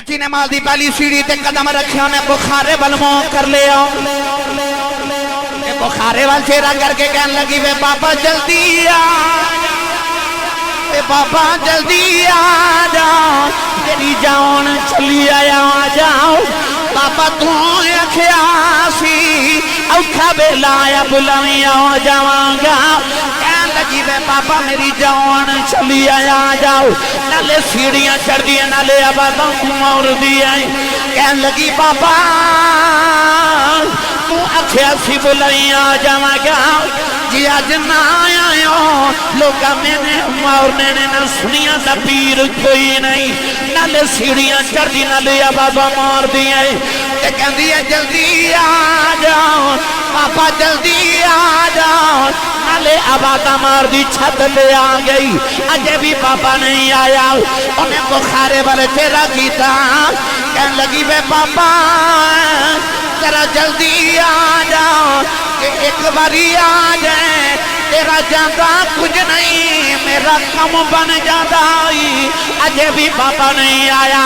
بچی نے مال دی پہلی سیڑھی تے قدم رکھیا نے بخارے بلمو کر لیا بخارے وال چہرہ کر کے کہنے لگی وے بابا جلدی آ وے بابا جلدی آ جاؤ تیری جان چلی آیا جاؤ بابا تو اکھیا سی اوکھا بیلا آیا بلاوی آ جاؤں گا کہنے لگی وے بابا میری جان چلی آیا جاؤ نالے سیڑھیاں چڑھ دیا نالے آبادوں کو مور دیا کہنے لگی بابا تو اکھیا سی بلائی آ جاؤں گا جی آج نہ آیا لوگا میں نے مورنے نے نہ سنیا نہ پیر کوئی نہیں نالے سیڑھیاں چڑھ دی نالے بابا مار دیا تے کہن دیا جلدی آ جاؤ پاپا جلدی آ جاؤ نالے آبادہ مار دی چھت لے آ گئی اجے بھی پاپا نہیں آیا انہیں بخارے والے تیرا کیتا کہن لگی وے پاپا ذرا جلدی آ جاؤ کہ ایک باری آ جائے تیرا جاندہ کچھ نہیں میرا کم بن جاندہ آئی اجے بھی بابا نہیں آیا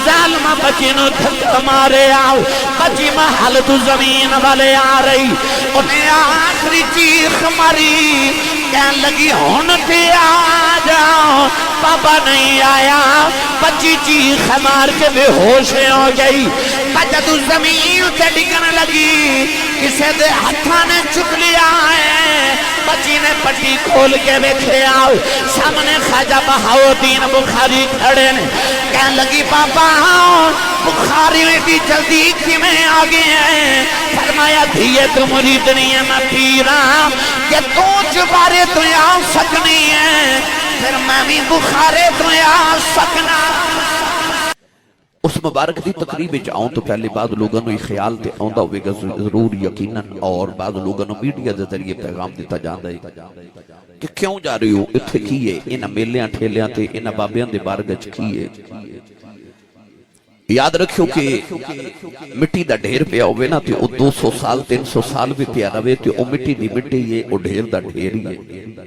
ظالمہ بچی نو دھک مارے آؤ بچی محل تو زمین والے آ رہی انہیں آخری چیخ ماری کہن لگی ہونتے آ جاؤ بابا نہیں آیا بچی چیخ مار کے بے ہوشیں ہو گئی بچہ تو زمین سے ڈگن لگی کسے دے ہتھا نے چک لیا ہے بچی نے پٹی کھول کے بیٹھے آؤ سامنے خواجہ بہاؤدین بخاری کھڑے نے کہنے لگی پاپا بخاری میں بھی جلدی کی میں آگے ہیں فرمایا دھیے تو مرید نہیں ہے میں پیرا کہ تو جبارے تو آ سکنی ہے پھر میں بھی بخارے تو آ سکنا اس مبارک دی تقریب آؤں تو پہلے بعض لوگوں نے خیال تے آؤندہ ہوئے گا ضرور یقیناً اور بعض لوگوں نے میڈیا دے ذریعے پیغام دیتا جاندہ ہے کہ کیوں جا رہی ہو اتھے کیے انہ میلیاں ٹھیلیاں تے انہ بابیاں دے بارگج کیے یاد رکھو کہ مٹی دا ڈھیر پیا ہوئے نا تے او 200 سال 300 سال بھی پیا روے تے او مٹی دی مٹی یہ او ڈھیر دا ڈھیر ہی ہے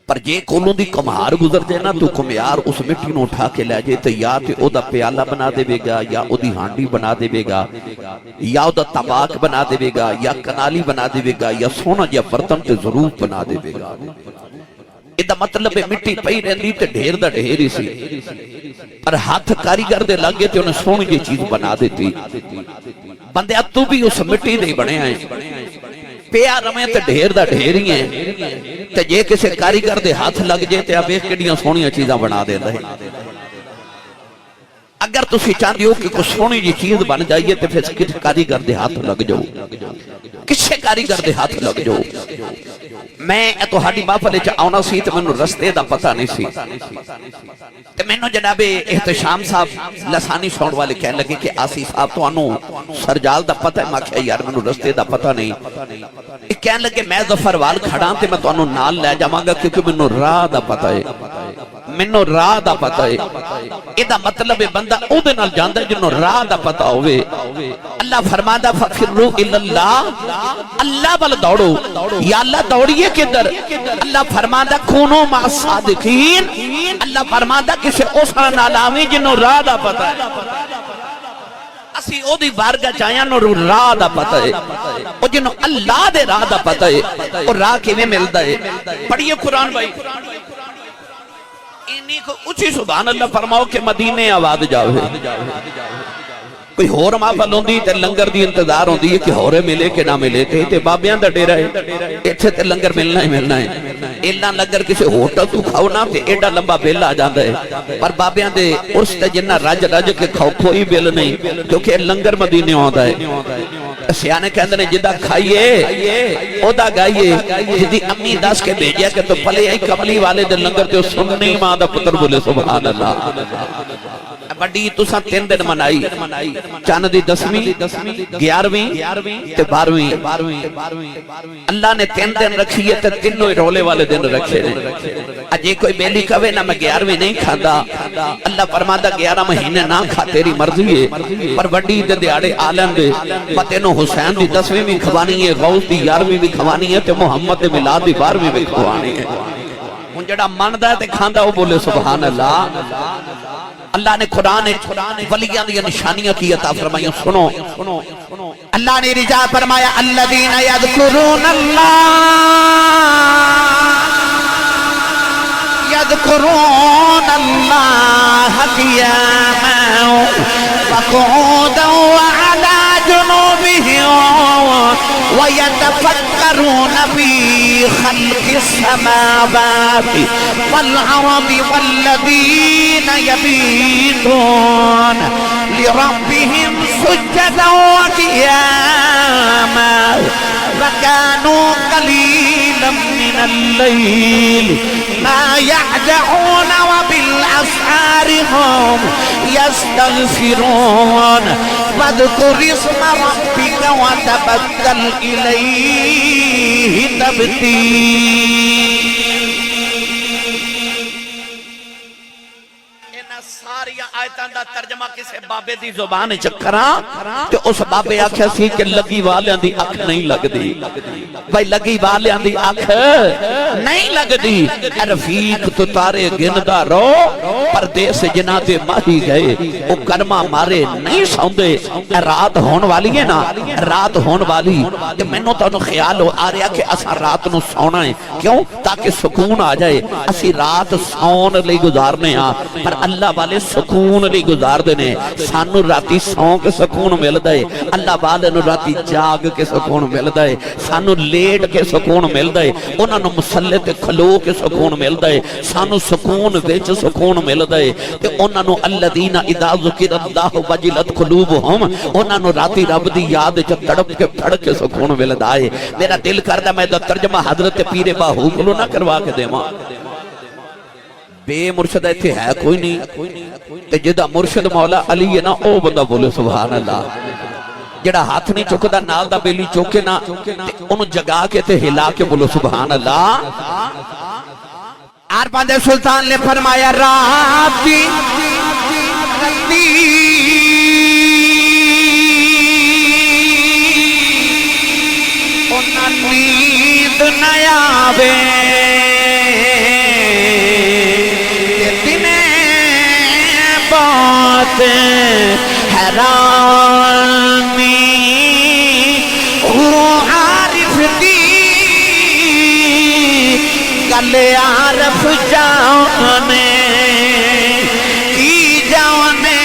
پر جے کولوں دی کمہار گزر جائے نا تو کمیار اس مٹی نو اٹھا کے لے جائے تو یا تے او دا پیالہ بنا دے بے گا یا او دی ہانڈی بنا دے بے گا یا او دا طباق بنا دے بے گا یا کنالی بنا دے بے گا یا سونا یا برتن تے ضرور بنا دے بے گا ادا مطلب مٹی پئی رہندی تے ڈھیر دا ڈھیر ہی سی پر ہاتھ کاریگر دے لگے تے انہیں سونی یہ چیز بنا دیتی بندے اتو بھی اس مٹی دے بنے آئے پیا رمیں تے ڈھیر دا ڈھیر ہی ہیں تے جے کسے کاریگر دے ہاتھ لگ جے تے اب ایک کڑیاں سونیاں چیزاں بنا دے رہے اگر تسی چاہتے ہو کہ کوئی سونی جی چیز بن جائیے تے پھر کس کاریگر دے ہاتھ لگ جاؤ کسے کاریگر دے ہاتھ لگ جاؤ میں تو ہاڑی محفل چ آنا سی تے مینوں رستے دا پتہ نہیں سی تے مینوں جناب احتشام صاحب لسانی سون والے کہنے لگے کہ آسی صاحب تو انو سرجال دا پتہ ہے میں کہا یار مینوں رستے دا پتہ نہیں کہنے لگے میں ظفر وال کھڑا تے میں تو انو نال لے جاواں گا کیونکہ مینوں راہ دا پتہ ہے مینوں راہ دا پتہ ہے ادا مطلب بندہ او دے نال جاندا ہے جنوں راہ دا پتہ ہوے اللہ فرماتا ففروا الی اللہ اللہ ول دوڑو یا اللہ دوڑیے کدھر اللہ فرماتا کونو مع الصادقین اللہ فرماتا کسے اس نال آویں جنوں راہ دا پتہ ہے اسی او دی بارگاہ چاہیاں نو راہ دا پتہ ہے او جنوں اللہ دے راہ دا پتہ ہے او راہ کیویں ملدا ہے پڑھیے قرآن بھائی انہی کو اچھی سبحان اللہ فرماؤ کہ مدینے آواز جاوے کوئی ہور محفل ہوندی تے لنگر دی انتظار ہوندی ہے کہ ہورے ملے کہ نہ ملے تے بابیاں دا ڈیرا ہے ایتھے تے لنگر ملنا ہی ملنا ہے اینا لنگر کسے ہوٹل تو کھاؤ نا تے ایڈا لمبا بل آ جاندا ہے پر بابیاں دے اس تے جنہ رج رج کے کھاؤ کوئی بل نہیں کیونکہ لنگر مدینے ہوندا ہے سیانے کہندے نے جدا کھائیے او دا گائیے جدی امی دس کے بھیجیا کہ تو پلے آئی کملی والے دے لنگر تے سننی ماں دا پتر بولے سبحان اللہ بڑی تساں 3 دن منائی چاند دی 10ویں 11ویں تے 12ویں اللہ نے 3 دن رکھی ہے تے تینوں ہی رولے والے دن رکھے نے اجے کوئی بیلی کہے نہ میں 11ویں نہیں کھاندا اللہ فرماتا 11 مہینے نہ کھا تیری مرضی ہے پر بڑی دے دیہاڑے عالم دے پتے نو حسین دی 10ویں بھی کھوانی ہے غوث دی 11ویں بھی کھوانی ہے تے محمد دے میلاد دی 12ویں بھی کھوانی ہے ہن جڑا مندا تے کھاندا او بولے سبحان اللہ اللہ نے قرآن ولیاں دی نشانیاں کی عطا فرمائی. سنو اللہ نے رجا فرمایا الذین یذکرون اللہ قیاما وقعودا وعلی جنوبهم ويتفكرون في خلق السماوات والأرض والذين يبيتون لربهم سجدا وقياما وكانوا قليلا من الليل ما يهجعون وبالأسحار هم يستغفرون واذكر اسم ربك وتبتل إليه تبتيلا. ساری آیتاں دا ترجمہ کسے بابے دی زبان وچ کراں تے اس بابے آکھیا سی کہ لگی والیاں دی اکھ نہیں لگدی. بھائی لگی والیاں دی اکھ نہیں لگدی. رفیق تو تارے گندا رو پردیس جنہ تے ماہی گئے او کرما مارے نہیں سوندے. رات ہون والی ہے نا, رات ہون والی تے مینوں تانوں خیال آ رہا کہ اساں رات نو سونا ہے. کیوں؟ تاکہ سکون آ جائے. اسی رات سون لئی گزارنے ہاں پر اللہ والے سکون لئی گزار دینے. سانو راتی سون کے سکون ملدا ہے, اللہ والے نو راتی جاگ کے سکون ملدا ہے. سانو لیٹ کے سکون ملدا ہے, انہاں نو مصلے تے کھلو کے سکون ملدا ہے. سانو سکون وچ سکون ملدا ہے تے انہاں نو الذین اذا ذکر اللہ وجلت قلوبہم, انہاں نو راتی رب دی یاد وچ تڑپ کے پھڑ کے سکون ملدا ہے. میرا دل کردا میں دا ترجمہ حضرت پیر باہو کولوں نہ کروا کے دیواں. بے مرشد ایتھے ہے کوئی نہیں تے جدا مرشد مولا علی ہے نا او بندہ بولے سبحان اللہ. جڑا ہاتھ نہیں چکدا نال دا بیلی چوکے نا تے اونوں جگا کے تے ہلا کے بولو سبحان اللہ. عربان دے سلطان نے فرمایا راتی انہاں نیند نہ آوے حیرانی عارف دی گل عارف جانے کی جانے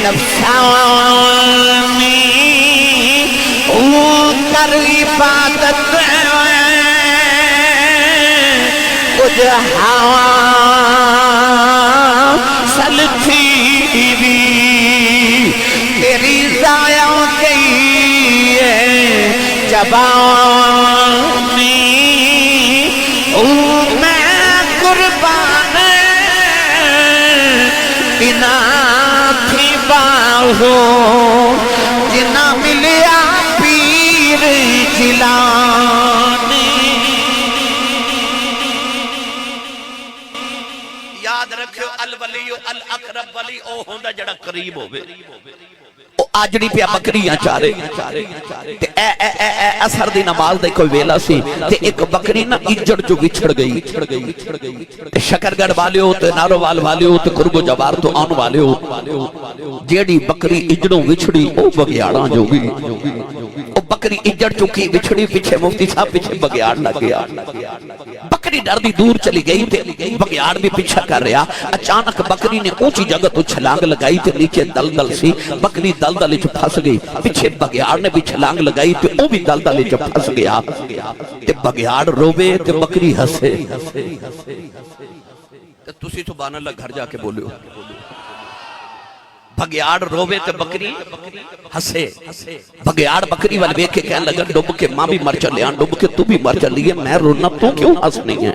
نفسانی کر عبادت کچھ ہوا سلطی بھی تیری ضائع گئی ہے جبانی میں قربان بنا تھی باہو جنا ملیا پیر جیلانی. یاد رکھو الولی الاقرب ولی او ہوندا جڑا قریب ہوے. او آجڑی پیا بکریاں چارے تے اے اثر دی نماز دے کوئی ویلا سی تے ایک بکری نا اجڑ جو وچھڑ گئی تے شکرگڑھ والیو تے نارووال والیو تے قرب و جوار تو آن والیو جیڑی بکری اجڑوں وچھڑی او بگیاڑاں جو گئی. او بکری اجڑ چکی وچھڑی پیچھے مفتی صاحب پیچھے بگیاڑ لگ گیا. بکری ڈر دی دور چلی گئی تے بگیاڑ بھی پیچھا کر رہا. اچانک بکری نے اونچی جگہ تو چھلانگ لگائی تے نیچے دلدل سی. بکری دلدل وچ پھس گئی. پیچھے بگیاڑ نے بھی چھلانگ لگائی تے او بھی دلدل وچ پھس گیا. تے بگیاڑ روے تے بکری ہسے. تے تسی سبحان اللہ گھر جا کے بولو. بگیاڑ روے تے بکری ہسے. بگیاڑ بکری والے ویکھ کے کہنے لگا ڈب کے ماں بھی مر چلیاں, ڈب کے تو بھی مر چلی ہے, میں رونا تو کیوں ہس نہیں ہے.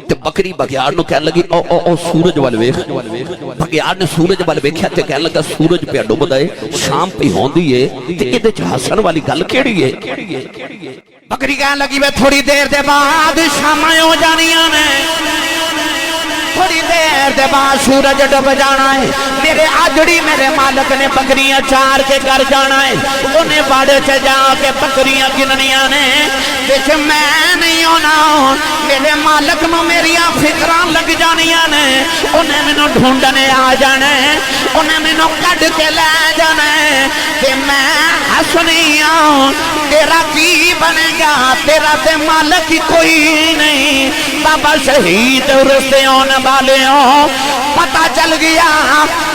تے بکری بگیاڑ نو کہنے لگی او سورج والے ویکھ. بگیاڑ نے سورج والے ویکھیا تے کہنے لگا سورج پہ ڈبدا ہے, شام پہ ہوندی ہے تے ایدے چ ہسن والی گل کیڑی ہے. بکری کہنے لگی میں تھوڑی دیر دے بعد شاماں ہو جانیاں نے تھوڑی دیر دے بعد سورج ڈب جانا ہے، میرے آجڑی میرے مالک نے بکریاں چار کے گھر جانا ہے، انہیں باڑے سے جا کے بکریاں گننیاں نے، بچ میں نہیں ہونا، میرے مالک نو میریاں فکران لگ جانیاں نے، انہیں منو ڈھونڈنے آ جانے، انہیں منو کڈ کے لے جانے، کہ میں حسنی آؤں، تیرا کی بنے گا، تیرا تے مالک ہی کوئی نہیں، بابا شہید رستے ہونے والے ہوں، پتہ چل گیا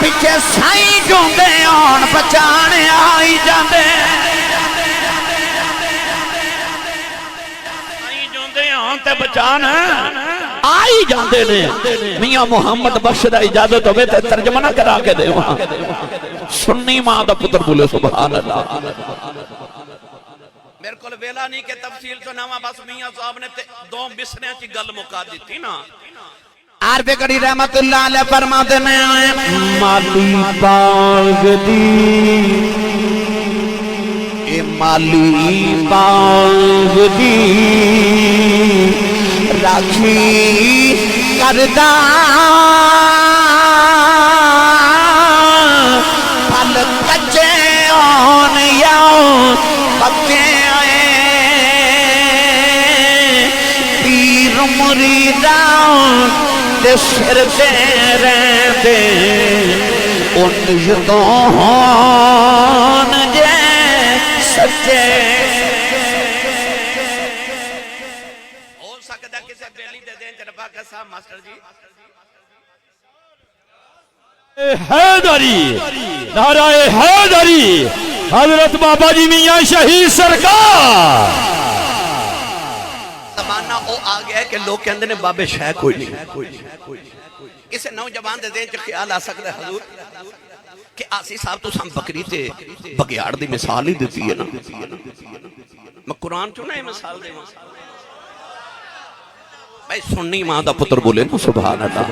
پیچھے سائیں جوندے ہون بچانے آئی جاندے، سائیں جوندے ہون تے بچانا آئی جاندے نے۔ میاں محمد بخش دا اجازت ہوئے تے ترجمہ نہ کرا کے دے وہاں، سنی ماں دا پتر بولے سبحان اللہ۔ میرے کو ویلا نہیں کہ تفصیل سناواں، بس میاں صاحب نے دو مصریں چی گل مکا دیتی نا۔ عارف کڑی رحمت اللہ علیہ فرماتے ہیں مالی باغ دی، اے مالی باغ دی راکھی کردہ، پھل کچے ہون یا پکے پیر مریداں دے سر دے رہتے ان تو ہون جے سچے۔ ہو سکتا کسے بیلی دے دیں جنبا کا صاحب ماسٹر جی؟ حیدری، نعرہ حیدری، حضرت بابا جی میاں شہید سرکار۔ زمانہ او آگیا ہے کہ لوگ کہندے نے بابے شہ کوئی نہیں، کسے نوجوان دے دیں جو خیال آ سکتا ہے حضور کہ آسی صاحب تو سام بکری تے بگیار دی مثال ہی دیتی ہے نا، میں قرآن چوں نا یہ مثال دے بھائی سنی ماں دا پتر بولے نا سبحان اللہ۔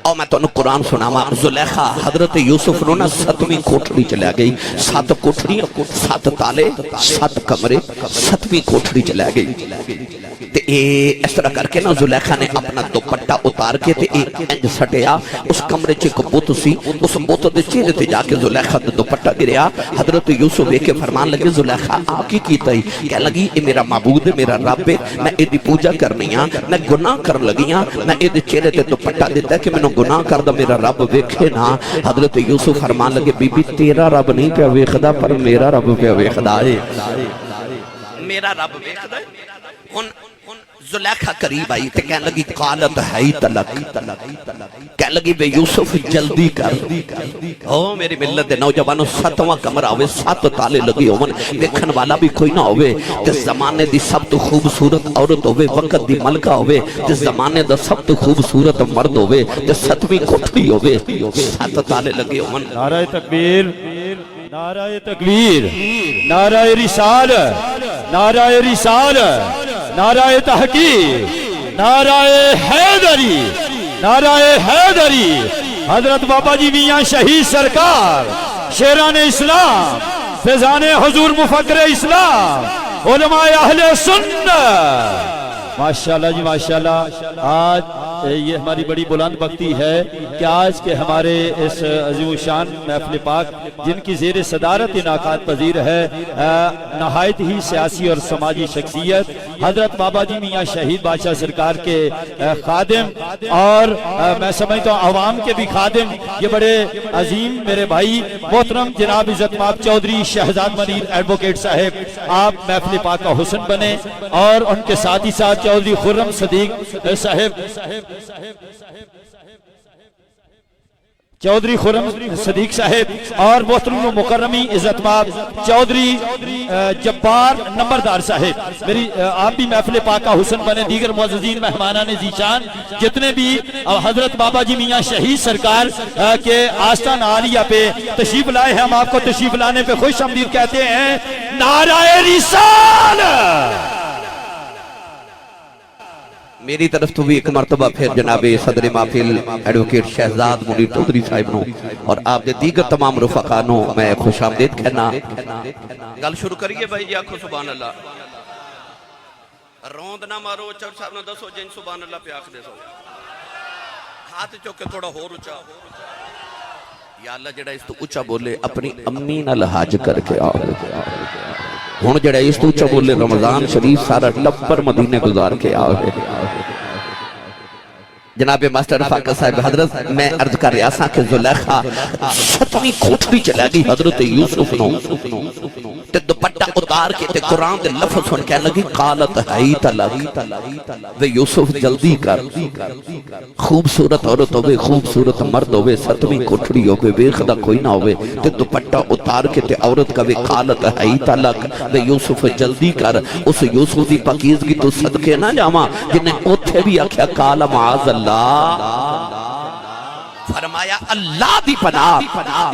اور میں تو انہوں قرآن سناما، زلیخہ حضرت یوسف نو نا 7ویں کوٹھڑی چلے گئی، 7 کوٹھڑیاں، 7 تالے، 7 کمرے، 7ویں کوٹھڑی چلے گئی، تے اس طرح کر کے نا زلیخہ نے اپنا دوپٹا اتار کے تے ایک انج سٹیا، اس کمرے چے ایک بت سی، اس بت دے چہرے تے جا کے زلیخہ دا دوپٹا گریا، حضرت یوسف ایک فرمان لگے زلیخہ آپ کی کیتا ہی، کہہ لگی اے میرا معبود ہے، میرا رب ہے، میں ایدی پوجا کرنی ہاں، میں گناہ کر لگی ہاں، میں ایدی چہرے تے دوپٹا دیتا ہے کہ میں گناہ کردہ میرا رب ویکھے نا۔ حضرت یوسف فرمان لگے بی بی تیرا رب نہیں پہ ویکھدا پر میرا رب پہ ویکھدا ہے، میرا رب ویکھدا ہے۔ ان زلیخہ قریب آئی تے کہنے لگی قالت حیت لک، کہنے لگی بے یوسف جلدی کر، او میری ملت دے نوجوانوں 7واں کمرہ ہوئے، 7 تالے لگی ہوئے، دیکھن والا بھی کوئی نہ ہوئے، تے زمانے دی سب تو خوبصورت عورت ہوئے، وقت دی ملکہ ہوئے، تے زمانے دا سب تو خوبصورت مرد ہوئے، تے 7ویں کوٹھڑی ہوئے، 7 تالے لگے ہوئے۔ نعرہ تکبیر، نعرہ تکبیر، نعرہ رسالت، نعرہ رسالت، نعرہ تحقیق، نعرہ حیدری، نعرہ حیدری، حضرت بابا جی میاں شہید سرکار، شیران اسلام، فیضان حضور مفکر اسلام، علماء اہل سنت۔ ماشاءاللہ جی ماشاءاللہ، آج یہ ہماری بڑی بلند بختی ہے کہ آج کے ہمارے اس عظیم الشان محفل پاک جن کی زیر صدارت انعقاد پذیر ہے نہایت ہی سیاسی اور سماجی شخصیت حضرت بابا جی میاں شہید بادشاہ سرکار کے خادم، اور میں سمجھتا ہوں عوام کے بھی خادم، یہ بڑے عظیم میرے بھائی محترم جناب عزت مآب چودھری شہزاد منیر ایڈوکیٹ صاحب، آپ محفل پاک کا حسن بنے، اور ان کے ساتھ ہی ساتھ چودھری خرم صدیق صاحب، چودھری خرم صدیق صاحب، اور محترم و مکرمی عزت مآب چودھری جبار نمبردار صاحب، میری آپ بھی محفل پاک کا حسن بنے، دیگر معززین مہمانان ذیشان جتنے بھی حضرت بابا جی میاں شہید سرکار کے آستان عالیہ پہ تشریف لائے ہیں، ہم آپ کو تشریف لانے پہ خوش آمدید کہتے ہیں۔ نعرہ رسالت۔ میری طرف تو بھی ایک مرتبہ پھر جناب صدر محفل ایڈوکیٹ شہزاد منیر چودھری صاحب نو اور آپ دے دیگر تمام رفقانوں میں خوش آمدید کہنا۔ گل شروع کریے بھائی جی، آکھو سبحان اللہ، روند نہ مارو، چور صاحب نہ دسو جن سبحان اللہ پہ آکھ دے سو۔ ہاتھ چوک کے تھوڑا ہور اچھا یا اللہ جڑا اس تو اچھا بولے اپنی امی نال حج کر کے آؤ ہن جڑا اس تو اچھا بولے رمضان شریف سارا لبر مدینے گزار کے آؤ جناب ماسٹر فاقہ صاحب حضرت میں عرض کر رہا سا کہ زلیخا ستویں کوٹھڑی چلا گئی حضرت یوسف نو تے دوپٹہ اتار کے تے قرآن دے لفظ سن کہنے لگی قالت حیت لک وے یوسف جلدی کر خوبصورت عورت ہوئے خوبصورت مرد ہوئے ستویں کوٹھڑی ہوئے بے خدا کوئی نہ ہوئے تے دوپٹہ اتار کے تے عورت کا وے قالت حیت لک وے یوسف جلدی کر اس یوسف دی پاکیزگی تو صدقے نہ جاواں جنہیں اوتھے بھی آکھیا قال معاذ اللہ فرمایا اللہ دی پناہ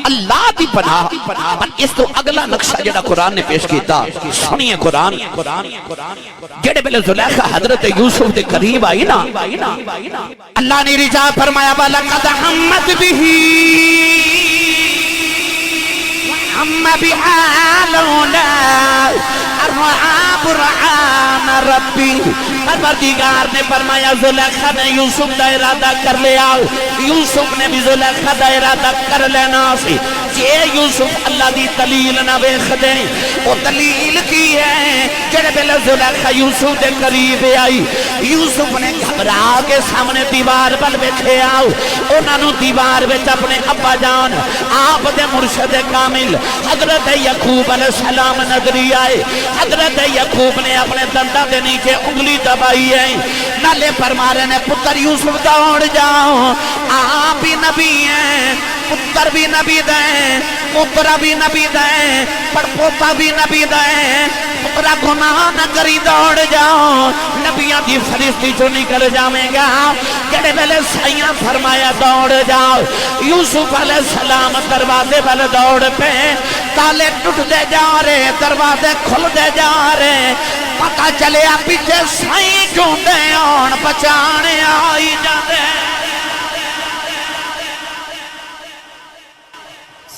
اللہ دی پناہ اس تو اگلا نقشہ جڑا قرآن نے پیش کیتا سنیے قرآن جڑے بلے زلیخا حضرت یوسف دے قریب آئی نا اللہ نے رجا فرمایا وَلَقَدْ حَمَّتْ بِهِ وَحَمَّ بِهَا لَوْلَا رَأَىٰ بُرْهَانَ رَبِّهِ پروردگار نے فرمایا زلیخا نے یوسف دا ارادہ کر لیا یوسف نے بھی زلیخا دا ارادہ کر لینا سی یہ یوسف اللہ دی دلیل نہ ویکھ دے وہ دلیل کی ہے جڑے بلے زلیخا یوسف دے قریب آئی یوسف نے گھبرا کے سامنے دیوار بل بیٹھے آؤ انہاں نو دیوار وچ اپنے ابا جان آپ دے مرشد کامل حضرت یعقوب علیہ السلام نظری آئے حضرت یعقوب نے اپنے دنداں دے نیچے انگلی دبائی ہے نالے فرمارے نے پتر یوسف دوڑ جاؤ آپ بھی نبی ہیں پتر بھی نبی دیں پترہ بھی نبی دیں پڑپوتا بھی نبی دیں پترہ گناہ نہ کری دوڑ جاؤ نبیاں دی فرشتی جو نکل جامیں گا جڑے بلے سائیاں فرمایا دوڑ جاؤ یوسف علیہ السلام دروازے والے دوڑ پہ تالے ٹوٹ دے جا رہے دروازے کھل دے جا رہے پتہ چلے پیچھے سائیں کیوں دے آن بچانے آئی جاندے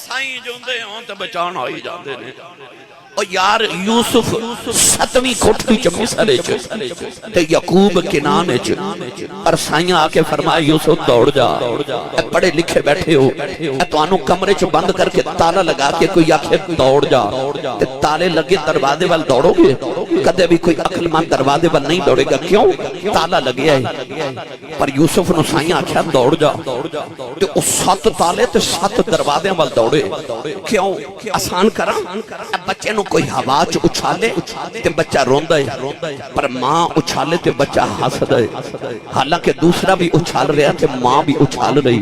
سائیں جو دے آن تے بچان آئی جاندے نے اور یار یوسف ستویں کوٹھڑی چ مصر تے یعقوب کنانے چ اور سائیاں آ کے فرمایا یوسف دوڑ جا اے پڑھے لکھے بیٹھے ہو اے توانوں کمرے چ بند کر کے تالا لگا کے کوئی آکھے دوڑ جا تے تالے لگے دروازے وال دوڑو گے کدے بھی کوئی عقل مند دروازے وال نہیں دوڑے گا کیوں تالا لگیا ہے پر یوسف نو سائیاں آکھیا دوڑ جا تے او 7 تالے تے 7 دروازے وال دوڑے کیوں آسان کراں بچے نو کوئی ہوا چ اچھالے تے بچہ روندا ہے پر ماں اچھالے تے بچہ ہسدا ہے حالانکہ دوسرا بھی اچھال رہا تے ماں بھی اچھال رہی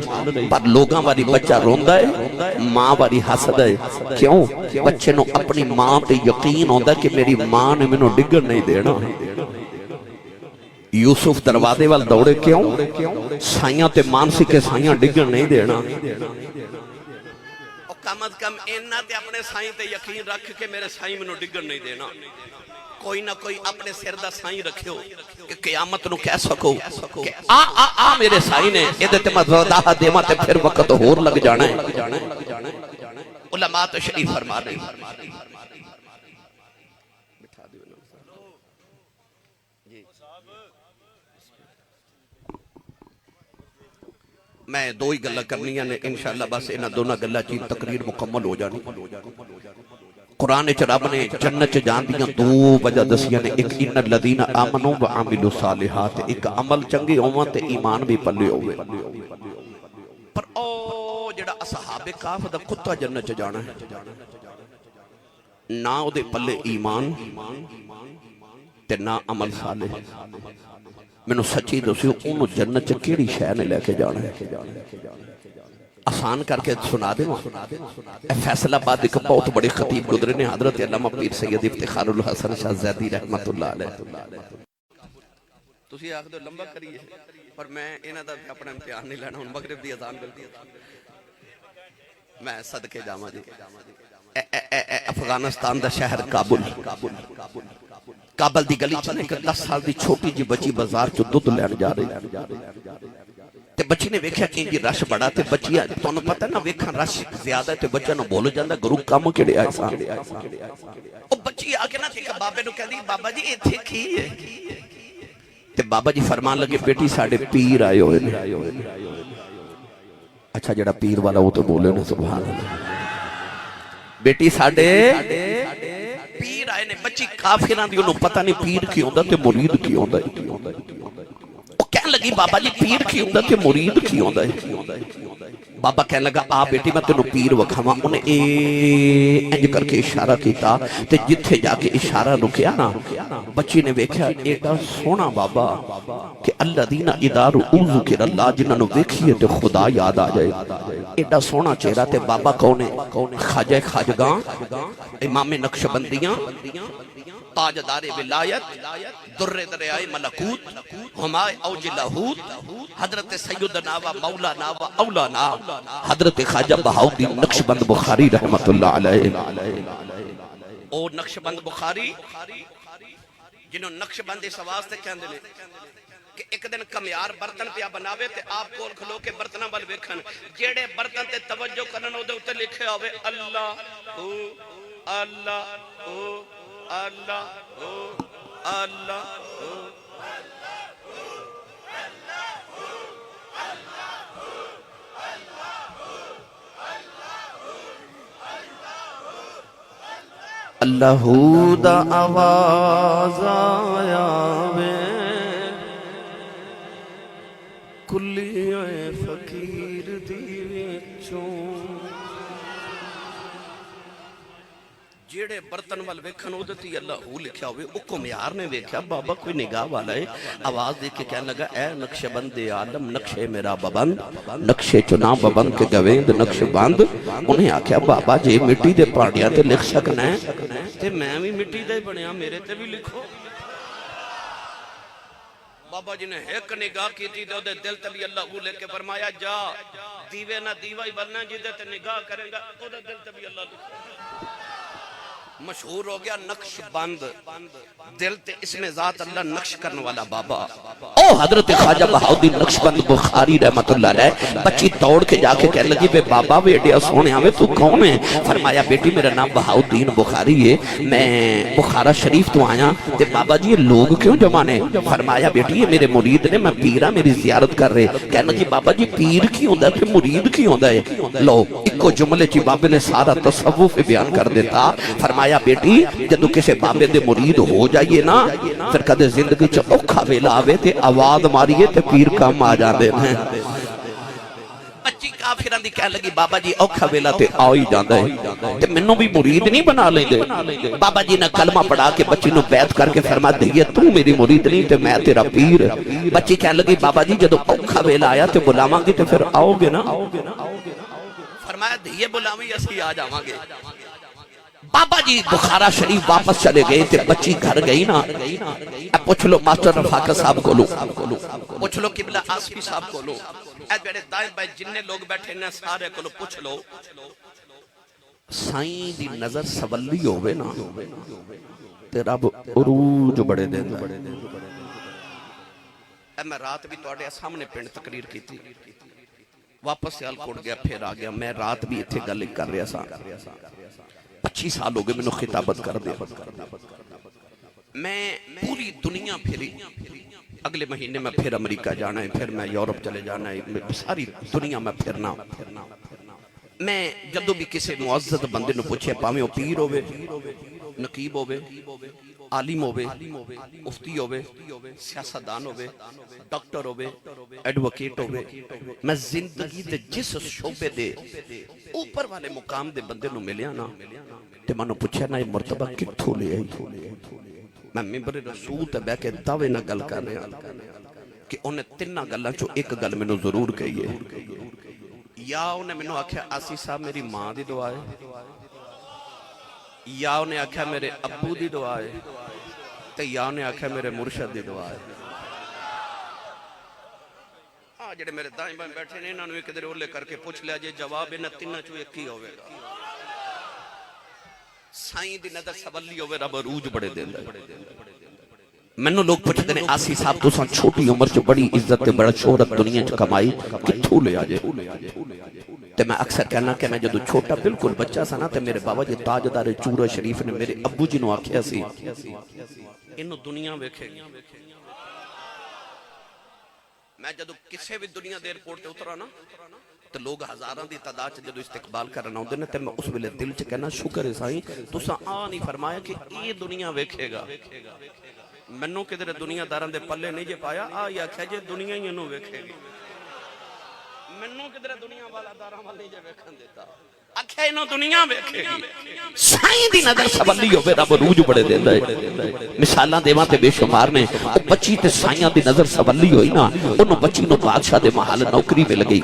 پر لوگاں والی بچہ روندا ہے ماں والی ہسدا ہے کیوں بچے نو اپنی ماں تے یقین ہوندا کہ میری ماں نے مینوں ڈگن نہیں دینا یوسف دروازے وال دوڑے کیوں سائیاں تے مانسی کے سائیاں ڈگن نہیں دینا کم از کم اینا تے اپنے سائیں تے یقین رکھ کے میرے سائیں میں نو ڈگن نہیں دینا کوئی نہ کوئی اپنے سر دا سائیں رکھے ہو کہ قیامت نو کہہ سکو کہ آ میرے سائیں نے یہ دیتے مزودہ دیما تے پھر وقت ہور لگ جانا ہے علماء تشریف فرما دیں میں دو ہی گلہ کرنی ہے انشاءاللہ بس انہا دونہ گلہ چین تقریر مکمل ہو جانی قرآن رب نے جنت جان دیاں دو وجہ دسیاں نے ایک ان الذین آمنوا وعملوا الصالحات ایک عمل چنگے ہوواں تے ایمان بھی پلے ہوئے پر او جڑا اصحاب کاف دا کتا جنت جانا ہے نہ او دے پلے ایمان تے نہ عمل صالح میں نے سچی دوسیوں انہوں جنت چا کیڑی شہر نے لے کے جانا ہے آسان کر کے سنا دے اے فیصل آباد ایک بہت بڑے خطیب گزرے نے حضرت علامہ پیر سید افتخار الحسن شاہ زیدی رحمت اللہ علیہ تسی آخ دو لمبا کریے پر میں انہاں دا اپنا امتحان نہیں لینا ہوں مغرب دی اذان بلتی میں صدقے جامع جی افغانستان دا شہر کابل کابل دی گلی چلے کہ 10 سال دی چھوٹی جی بچی بازار چو دودھ لین جا رہی تے بچی نے ویکھیا کہ جی رش بڑا تے بچی تو نے پتہ نہ ویکھا رش زیادہ تے بچہ نو بول جاندا گرو کام کیڑے آئے سان او بچی آ کے نہ تے بابے نو کہندی بابا جی ایتھے کی ہے تے بابا جی فرمان لگے بیٹی ساڈے پیر آئے ہوئے نے اچھا جڑا پیر والا وہ تو بولے نا سبحان اللہ بیٹی ساڈے پیر آئے نے بچی کافراں دی انہوں پتہ نہیں پیر کی ہوندا تے مرید کی ہوندا وہ کہنے لگی بابا جی پیر کی ہوندا تے مرید کی ہوندا بابا کہنے لگا آ بیٹی میں تینوں پیر وکھاواں انہیں انج کر کے اشارہ کیتا تے جتھے جا کے اشارہ رکیا نا بچی نے ویکھیا ایڈا سونا بابا کہ الذین اذا رؤوا ذکر اللہ جنہاں نوں ویکھیے تے خدا یاد آ جائے ایڈا سونا چہرہ تے بابا کون ہے خواجہ خواجگاں امام نقشبندیاں تاجدار ولایت در دریائے ملکوت ہمائے اوج لاہوت حضرت سیدنا و مولانا و اولانا حضرت خواجہ بہاؤالدین نقشبند بخاری رحمت اللہ علیہ او نقشبند بخاری جنہوں نقشبند اس آواز تے کہندے نے کہ ایک دن کمیار برتن پیا بناوے تے آپ کول کھلو کے برتناں ول ویکھن جیڑے برتن تے توجہ کرن او دے اوتے لکھیا ہوئے اللہ او اللہ او اللہ او اللہ او اللہ دا آواز آیا وے کلی آئے فقیر دی وچوں جیڑے برتن وال ویکھن او تے اللہ لکھیا ہوئے او کمیار نے ویکھیا بابا کوئی نگاہ والا ہے آواز دے کے کہنے لگا اے نقش بند عالم نقشے میرا ببند نقشے چنا ببند کے گویند نقش بند انہیں آکھیا بابا جے مٹی دے پاڑیاں تے لکھ سکنا ہے تے میں بھی مٹی دے بنیا میرے تے بھی لکھو بابا جی نے ایک نگاہ کی تھی دے دل تلی اللہ لے کے فرمایا جا دیوے نہ دیوہ ہی بننا جدے تے نگاہ کرے گا او دے دل تلی اللہ لکھو مشہور ہو گیا نقش بند دل تے اس میں ذات اللہ نقش کرنے والا بابا او حضرت خواجہ بہاؤالدین نقشبند بخاری رحمت اللہ علیہ بچی دوڑ کے جا کے کہنے لگی بے بابا بیٹیا سونے آوے تو کون ہے فرمایا بیٹی میرا نام بہاؤالدین بخاری ہے میں بخارا شریف تو آیا تے بابا جی یہ لوگ کیوں جمانے فرمایا بیٹی یہ میرے مرید نے میں پیرہ میری زیارت کر رہے کہنے لگی بابا جی پیر کی ہوندہ ہے پھر مرید کی ہوندہ ہے لو ایک جملے چی بابے نے سارا تصوف بیان کر دیتا فرمایا بیٹی جدو کسے بابے دے مرید ہو جائیے نا پھر کدے زندگی چا اوکھا ویلا آوے تے آواز ماریے تے پیر کام آ جاندے ہیں بچی کافران دی کہہ لگی بابا جی اوکھا ویلا تے آئی جاندے ہیں تے منوں بھی مرید نہیں بنا لیں دے بابا جی نے کلمہ پڑھا کے بچی نو بیعت کر کے فرما دئیے تو میری مرید نہیں تے میں تیرا پیر بچی کہہ لگی بابا جی جدو اوکھا ویلا آیا تے بلاواں گی تے پھر آؤ گے نا فرمایا دئیے بلاویں اسی آ جاواں گے بابا جی بخارا شریف واپس چلے گئے تے بچی گھر گئی نا اب پوچھ لو ماسٹر رفاقت صاحب کو لو پوچھ لو قبلہ آسفی صاحب کو لو اے بیڑے دائیں بھائی جننے لوگ بیٹھے ہیں سارے کو لو پوچھ لو سائیں دی نظر سولی ہوئے نا تے رب عروج بڑے دیں اے میں رات بھی توڑے سامنے پینڈ تقریر کی تھی واپس سیال کوٹ گیا پھر آ گیا میں رات بھی اتھے گلے کر رہا سا 25 سال ہو گئے میں نے خطابت کر دیا میں پوری دنیا پھری اگلے مہینے میں پھر امریکہ جانا ہے پھر میں یورپ چلے جانا ہے ساری دنیا میں پھرنا میں جدو بھی کسی معزز بندے نے پوچھے پاویں پیر ہوئے نقیب ہوئے عالم ہوئے مفتی ہوئے سیاستدان ہوئے ڈاکٹر ہوئے ایڈوکیٹ ہوئے میں زندگی دے جس شعبے دے اوپر والے مقام دے بندے نو ملیا نا تے میں نے پوچھا نا یہ مرتبہ کتھوں لے آئی میں ممبر رسول تے بہ کے دعوے نہ گل کر رہا کہ انہیں تینہ گلاں چو ایک گل میں نو ضرور کہی ہے یا انہیں میں نو آکھیا آسی صاحب میری ماں دی دعا ہے یا انہیں آکھیا میرے ابو دی دعا ہے تے یا انہیں آکھیا میرے مرشد دی دعا ہے جڑے میرے دائیں بائیں بیٹھے نے انہوں نے ایک در اولے کر کے پوچھ لیا جے جواب انہیں تینہ چو ایک ہی ہوئے گا سائیں دی نظر سولی ہوئے رب روج بڑے دیں میں نے لوگ پوچھتے ہیں آسی صاحب تو سن چھوٹی عمر چو بڑی عزت تے بڑا شہرت دنیا چو کمائی کتھو لے آجے تے میں اکثر کہنا کہ میں جدو چھوٹا بالکل بچہ سا نا تے میرے بابا جی تاجدار چورہ شریف نے میرے ابو جی نو آکھیا سی انہوں دنیا ویکھے گی میں جدو کسے بھی دنیا دیر پورتے اترا نا تو لوگ ہزاراں دی تعداد چ جدوں استقبال کرن آوندے نے تے میں اس ویلے دل چ کہنا شکر ہے سائیں تساں نہیں فرمایا کہ یہ دنیا ویکھے گا مینوں کدھر دنیا داراں دے پلے نہیں جے پایا یا آکھیا جے دنیا ہی انہوں ویکھے گی مینوں کدھر دنیا والا داراں وال نہیں جے ویکھن دیتا آکھیا انہوں دنیا ویکھے گی سائیں دی نظر سولی ہوے رب روج بڑے دیندا ہے مثالاں دیواں تے بے شمار نے او بچی تے سائیاں دی نظر سولی ہوئی نا اونوں بچی نو بادشاہ دے محل نوکری مل گئی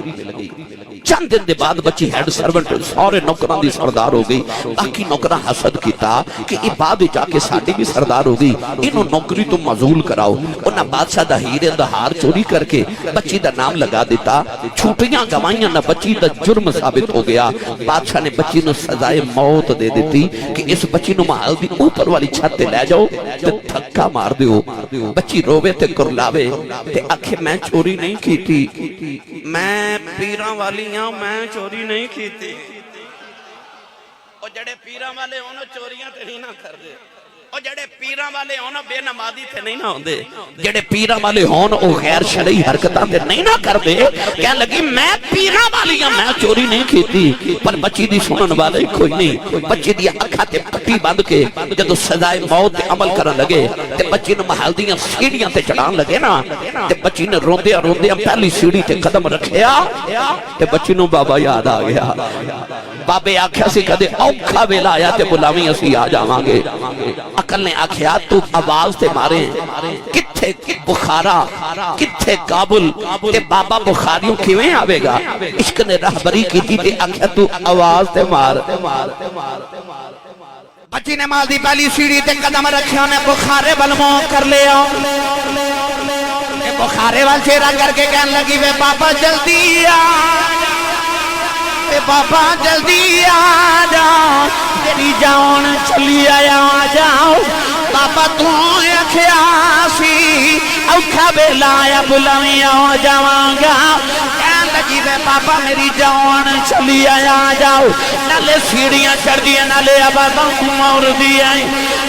چند دن دے بعد بچی ہیڈ سرونٹ سارے نوکراں دی سردار ہو گئی باقی نوکراں حسد کیتا کہ یہ بعد جا کے ساڈی بھی سردار ہو گئی انہوں نوکری تو معزول کراؤ انہاں بادشاہ دا ہیرے دا ہار چوری کر کے بچی دا نام لگا دیتا چھوٹیاں گوائیاں نہ بچی دا جرم ثابت ہو گیا بادشاہ نے بچی نو سزائے موت دے دیتی کہ اس بچی نو محل دی اوپر والی چھت تے لے جاؤ تے دھکا مار دیو بچی روے تے کرلاوے تے آکھے میں چوری نہیں کیتی میں پیراں والی میں چوری نہیں کیتی اور جڑے پیراں والے انہوں چوریاں تے نہیں نہ کر دے اور جڑے پیراں والے ہون بے نمازی تے نہیں نہ ہوندے جڑے پیراں والے ہون او غیر شرعی حرکتاں تے نہیں نہ کر دے کہنے لگی میں پیراں والی ہاں میں چوری نہیں کیتی پر بچی دی سنن والے کوئی نہیں بچی دی اکھاں تے پٹی بند کے جدوں سزائے موت تے عمل کرن لگے تے بچی نو محل دیاں سیڑھیاں تے چڑھان لگے نا تے بچی نے روندیاں روندیاں پہلی سیڑھی تے قدم رکھیا تے بچی نو بابا یاد آ گیا بابے آکھیا سی کدے اوکھا ویلا آیا تے بلاویں اسی آ جاواں گے عقل نے آکھیا تو آواز تے مارے کتھے بخارا کتھے کابل تے بابا بخاریوں کیویں آوے گا عشق نے رہبری کی تے آکھیا تو آواز تے مار بچی نے مال دی پہلی سیڑھی تے قدم رکھیا نے بخارے بلموں کر لیا بخارے وال چہرہ کر کے کہنے لگی وے بابا جلدی آ بابا جلدی آ جاؤ تیری جان چلی آیا جاؤ بابا تو اکھیا سی اوکھا ویلا آیا بلاویں آ جاواں گا کہن لگی وے بابا میری جان چلی آیا جاؤ نالے سیڑھیاں چڑھ دی نالے بابا مور دی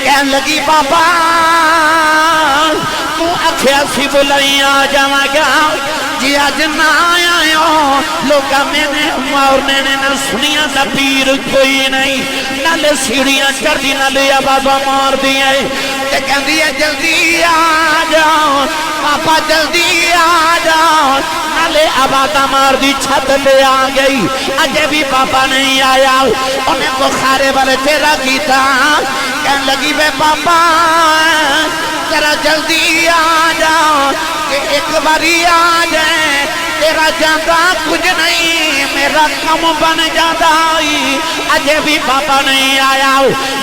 کہن لگی بابا تو اکھیا سی بلاویں آ جاواں گا جی آج نہ آیا لوگا میں نے مورنے نے نہ سنیا دا پیر کوئی نہیں نہ لے سیڑھیاں چڑھ دی نہ لیا بابا مار دیا تے کہن دیا جلدی آ جاؤ پاپا جلدی آ جاؤ نہ لے آبادہ مار دی چھت لے آ گئی اجے بھی پاپا نہیں آیا انہیں بخارے والے تیرا کیتا کہن لگی بے پاپا ذرا جلدی آ جاؤ کہ ایک باری آ جائیں تیرا جاندہ کچھ نہیں میرا کم بن جاتا اجے بھی پاپا نہیں آیا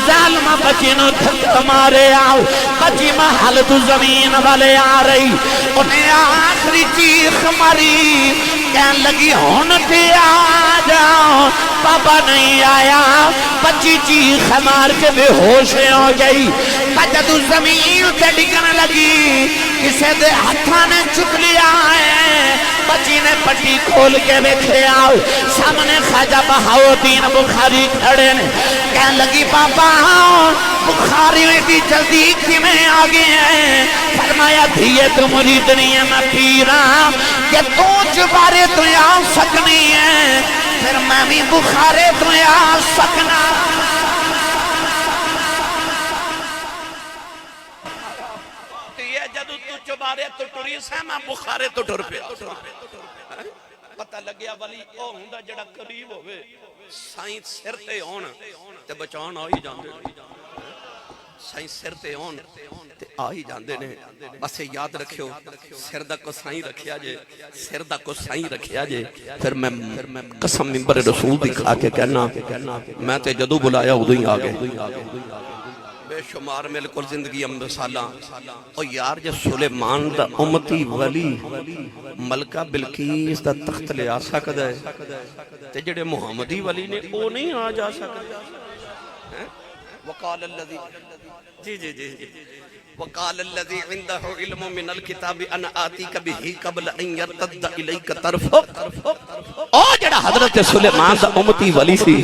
ظالمہ بچی نو دھکا مارے آؤ بچی محل تو زمین والے آ رہی انہیں آخری چیخ ماری کہن لگی ہونتے آ جاؤ پاپا نہیں آیا بچی چیخ مار کے بے ہوش ہو گئی بچہ تو زمین تے ڈگنے لگی کسے دے ہتھاں نے چک لیا ہے بچی نے پٹی کھول کے بیٹھے آؤ سامنے خواجہ بہاؤدین بخاری کھڑے نے کہنے لگی پاپا بخاری میں بھی جلدی کی میں آگے ہیں فرمایا دھیے تو مرید نہیں ہے میں پیرا کہ تو چبارے تو آ سکنی ہے پھر میں بھی بخارے تو آ سکنا جدو تو چبارے تو ٹوری سے میں بخارے تو ٹر پہ پتہ لگیا ولی او ہوندا جڑا قریب ہوئے سائیں سر تے ہون تے بچان آئی جاندے سائیں سر تے ہون تے آئی جاندے نے بس یاد رکھیو سر دا کو سائیں رکھیا جے سر دا کو سائیں رکھیا جے پھر میں قسم منبر رسول دکھا کے کہنا میں تے جدو بلایا ادو ہی آگے بے شمار ملکل زندگی امبسالہ اور یار جب سلیمان دا امتی ولی ملکہ بلقیس دا تخت لے آ سکتا ہے تے جڑے محمدی ولی نے او نہیں آ جا سکتا وقال اللذی جی جی جی وقال الذي عنده علم من الكتاب انا آتيك به قبل ان يرتد اليك طرفك او جڑا حضرت سلیمان دا امتی ولی سی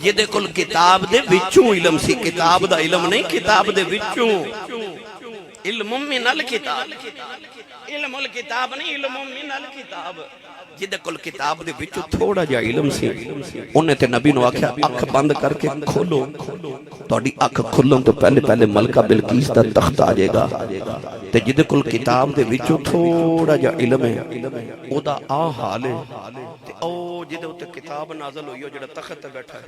یہ دے کل کتاب دے وچوں علم سی کتاب دا علم نہیں کتاب دے وچوں علم من الکتاب علم الکتاب نہیں علم من الکتاب جدے کل کتاب دے وچوں تھوڑا جا علم سی انہیں تے نبی نو آکھیا اکھ بند کر کے کھولو تہاڈی اکھ کھلن تو پہلے پہلے ملکہ بلقیس دا تخت آ جائے گا تے جدے کل کتاب دے وچوں تھوڑا جا علم ہے او دا آ حال ہے تے او جدے اوتے کتاب نازل ہوئی ہو جڑا تخت تے بیٹھا ہے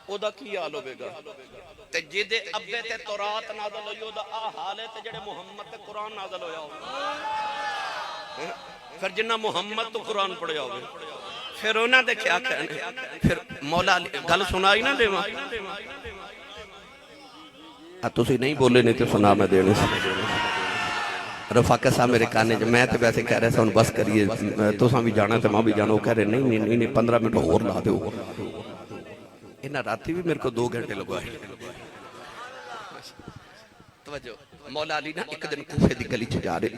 او دا کی حال ہوے گا تے جدے ابے تے تورات نازل ہوئی او دا آ حال ہے تے جڑے محمد تے قرآن نازل ہویا ہو پھر جنہ محمد تو قرآن پڑھیا ہوئے پھر انہاں دے کیا کہنے پھر مولا گل سنائی نہ دے ماں تسی نہیں بولے نہیں تو سنا میں دینے سے رفاقہ صاحب میرے کہنے جو میں تے ویسے کہہ رہے سے انہوں بس کریے تو ساں بھی جانا تھے ماں بھی جانا وہ کہہ رہے نہیں 15 منٹ اور لا دے ہو انہاں راتی بھی میرے کو 2 گھنٹے لگوائے توجہ مولا علی نا ایک دن کوفے دی گلی جا رہے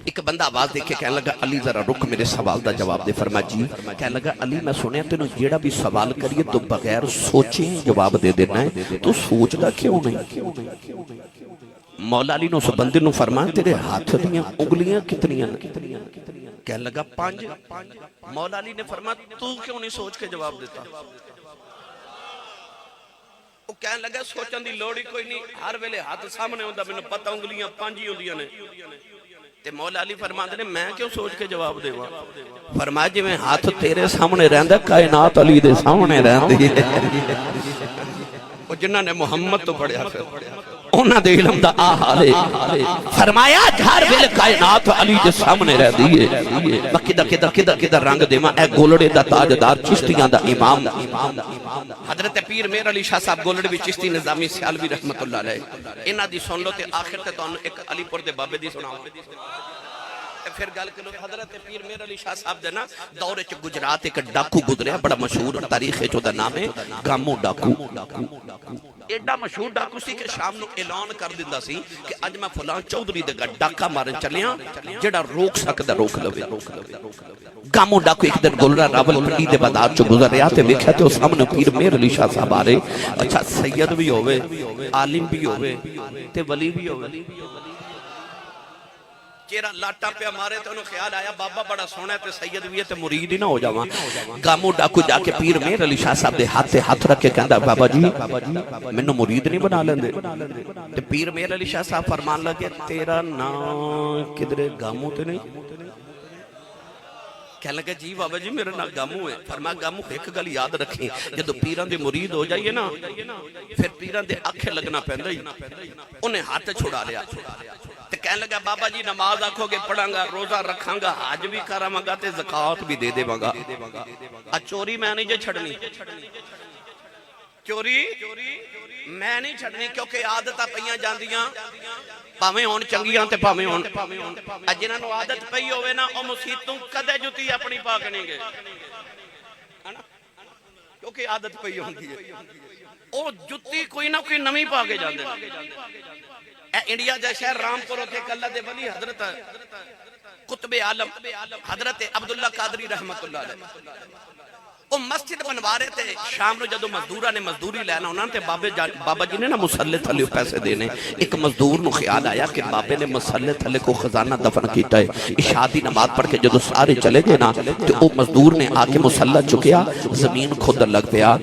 ایک بندہ آواز دیکھے کہنے لگا علی ذرا رک میرے سوال دا جواب دے فرمایا جی کہنے لگا علی میں سنیا تینوں جیڑا بھی سوال کریے تو بغیر سوچیں جواب دے دینا ہے تو سوچ گا کیوں نہیں مولا علی نے اس بندے نو فرمایا تیرے ہاتھ دیاں انگلیاں کتنیاں کہنے لگا 5 مولا علی نے فرمایا تو کیوں نہیں سوچ کے جواب دیتا وہ کہنے لگا سوچن دی لوڑی کوئی نہیں ہر ویلے ہاتھ سامنے ہوندا مینوں پتہ انگلیاں 5 ہی ہوندیاں نے تے مولا علی فرماندے نے میں کیوں سوچ کے جواب دیواں فرمایا جی میں ہاتھ تیرے سامنے رہندا کائنات علی دے سامنے رہندی ہے او جنہاں نے محمد تو پڑھیا پھر انہاں دے علم دا آ حال ہے فرمایا ہر ویلے کائنات علی دے سامنے رہندی ہے کدھر رنگ دیواں اے گولڑے دا تاجدار چشتیاں دا امام حضرت پیر میر علی شاہ صاحب گولڑے بھی چشتی نظامی سیالوی رحمت اللہ علیہ انہاں دی سن لو تے آخر تے تانوں ایک علی پور دے بابے دی سناواں پھر گل کرو حضرت پیر میر علی شاہ صاحب دے نا دورے چ گجرات ایک ڈاکو گزریا بڑا مشہور تاریخ چ دا نام ہے گامو ڈاکو ایڈا مشہور ڈاکو سی کہ شام نو اعلان کر دیندا سی کہ اج میں فلاں چودھری دے گھر ڈاکا مارن چلیاں جڑا روک سکدا روک لوے گامو ڈاکو ایک دن گولڑا راول پنڈی دے بازار چ گزر رہیا تے ویکھیا تے سامنے پیر میر علی شاہ صاحب آ رہے اچھا سید بھی ہوے عالم بھی ہوے تے ولی بھی ہوے چہرہ لاٹا پہ مارے تو انہوں خیال آیا بابا بڑا سونا ہے تے سید بھی ہے تے مرید ہی نہ ہو جاواں گامو ڈاکو جا کے پیر میر علی شاہ صاحب دے ہاتھ رکھ کے کہندا بابا جی مینوں مرید نہیں بنا لیندے تے پیر میر علی شاہ صاحب فرمان لگے تیرا نام کدھر گامو تے نہیں کہنے لگا جی بابا جی میرا نام گامو ہے فرمایا گامو ایک گل یاد رکھیں جدو پیران دے مرید ہو جائیے نا پھر پیران دے آنکھیں لگنا پہندا ہی انہیں ہاتھ چھوڑا لیا تے کہنے لگا بابا جی نماز آکھو گے پڑھاں گا روزہ رکھاں گا حج بھی کراں گا تے زکات بھی دے دیواں گا چوری میں نہیں جے چھڑنی چوری میں نہیں چھڑنی کیونکہ عادتاں پئیاں جاندیاں پاویں ہون چنگیاں تے پاویں ہون جنہاں نو عادت پئی ہوے نا او مسیتوں کدے جُتی اپنی پاک نہیں گے کیونکہ عادت پئی ہوندی ہے او جُتی کوئی نہ کوئی نویں پا کے جاندے اے انڈیا جا شہر رامپور ہوتے کلہ دے ولی حضرت قطب عالم حضرت عبداللہ قادری رحمت اللہ علیہ وہ مسجد بنوا رہے تھے شام نو جدو مزدورہ نے مزدوری لینا انہوں نے بابا جی نے نا مسلح تھلے پیسے دینے ایک مزدور نو خیال آیا کہ بابے نے مسلح تھلے کو خزانہ دفن کیتا ہے عشاء نماز پڑھ کے جدو سارے چلے گئے نا تو وہ مزدور نے آ کے مسلح چکیا زمین کھود لگ پیا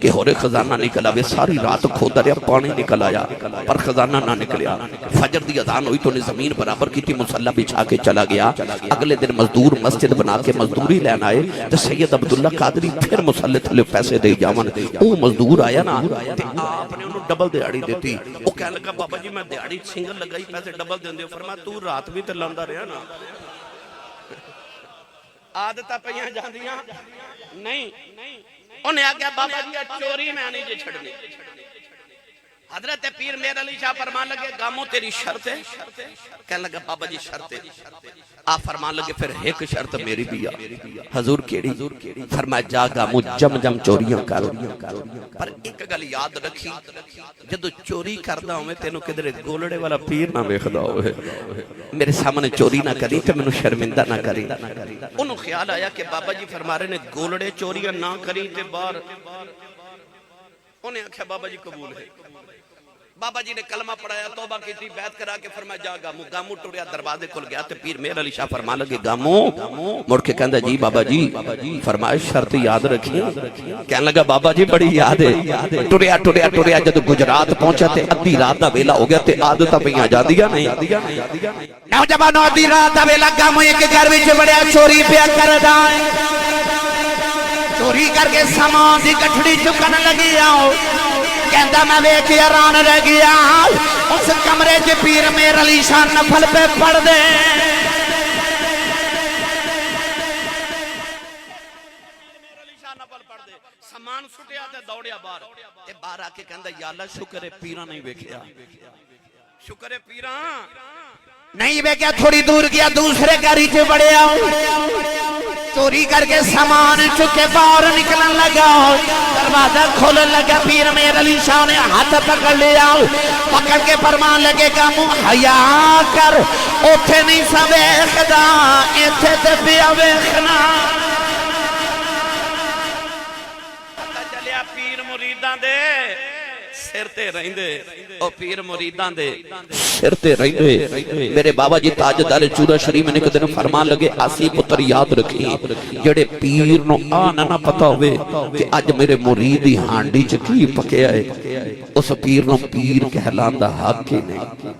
کہ ہورے خزانہ نکلا وے ساری رات کھود رہا پانی نکل آیا پر خزانہ نہ نکلیا فجر دی اذان ہوئی تو نے زمین برابر کی تھی مسلح بچھا کے چلا گیا اگلے دن مزدور مسجد بنا کے مزدوری لینا ہے تو سید عبداللہ قادری پھر مسلح تھلے پیسے دے جاون او مزدور آیا نا تے آپ نے انہوں ڈبل دیاڑی دیتی وہ کہنے لگا بابا جی میں دیاڑی سنگل لگائی پیسے ڈبل دیں دے فرمایا تو رات بھی تے لاندا رہیا نا عادتاں پئیاں جاندیاں نہیں انہیں آگیا بابا جی چوری میں نہیں جے چھڑنی حضرت پیر میر علی شاہ فرمان لگے گامو تیری شرط ہے کہنے لگا بابا جی شرط ہے آپ فرمان لگے پھر ایک شرط میری بھی حضور کیڑی فرمایا جا گامو جم جم چوریاں کرو پر ایک گل یاد رکھی جدو چوری کردا ہوئے تینوں کدھر گولڑے والا پیر نہ ویکھدا ہوئے میرے سامنے چوری نہ کری تے مینوں شرمندہ نہ کری انہوں خیال آیا کہ بابا جی فرما رہے نے گولڑے چوریاں نہ کری تے باہر انہیں آکھیا بابا جی قبول ہے بابا جی نے کلمہ پڑھایا توبہ کی تھی بیعت کرا کے فرمایا جا گامو گامو ٹریا دروازے کھل گیا تے پیر مہر علی شاہ فرما لگے گامو مڑ کے کہندا جی بابا جی فرمایا شرط یاد رکھی کہنے لگا بابا جی بڑی یاد ہے ٹریا ٹریا ٹریا جب گجرات پہنچا تے ادھی رات دا ویلا ہو گیا تے عادتاں پئیاں جاندیاں نہیں نوجوانوں ادھی رات دا ویلا گامو ایک گھر وچ بڑیا چوری پیا کردا ہے چوری کر کے سامان دی گٹھڑی چکن لگی آؤ کہندا میں ویکھ کے حیران رہ گیا اس کمرے چ پیر مہر علی شاہ نفل پہ پڑھ دے سامان سٹیا تے دوڑیا باہر تے باہر آ کے کہندا یا اللہ شکر ہے پیراں نہیں ویکھیا شکر ہے پیراں نہیں ویکھیا تھوڑی دور گیا دوسرے گھر وچ بڑیا چوری کر کے سامان چکے باہر نکلن لگا دروازہ کھولن لگا پیر مہر علی شاہ نے ہاتھ پکڑ لیا پکڑ کے فرمان لگے گا منہ حیا کر اوتھے نہیں سا ویکھدا ایتھے تے پیا ویکھنا پتہ چلیا پیر مریداں دے سر تے رہندے او پیر مریداں دے سر تے رہندے میرے بابا جی تاجدار چورا شریف نے کدن فرمان لگے آسی پتر یاد رکھی جڑے پیر نو آنا نہ پتا ہوئے کہ اج میرے مرید ہانڈی چ کی پکیا ہے اس پیر نو پیر کہلاندا حق ہی نہیں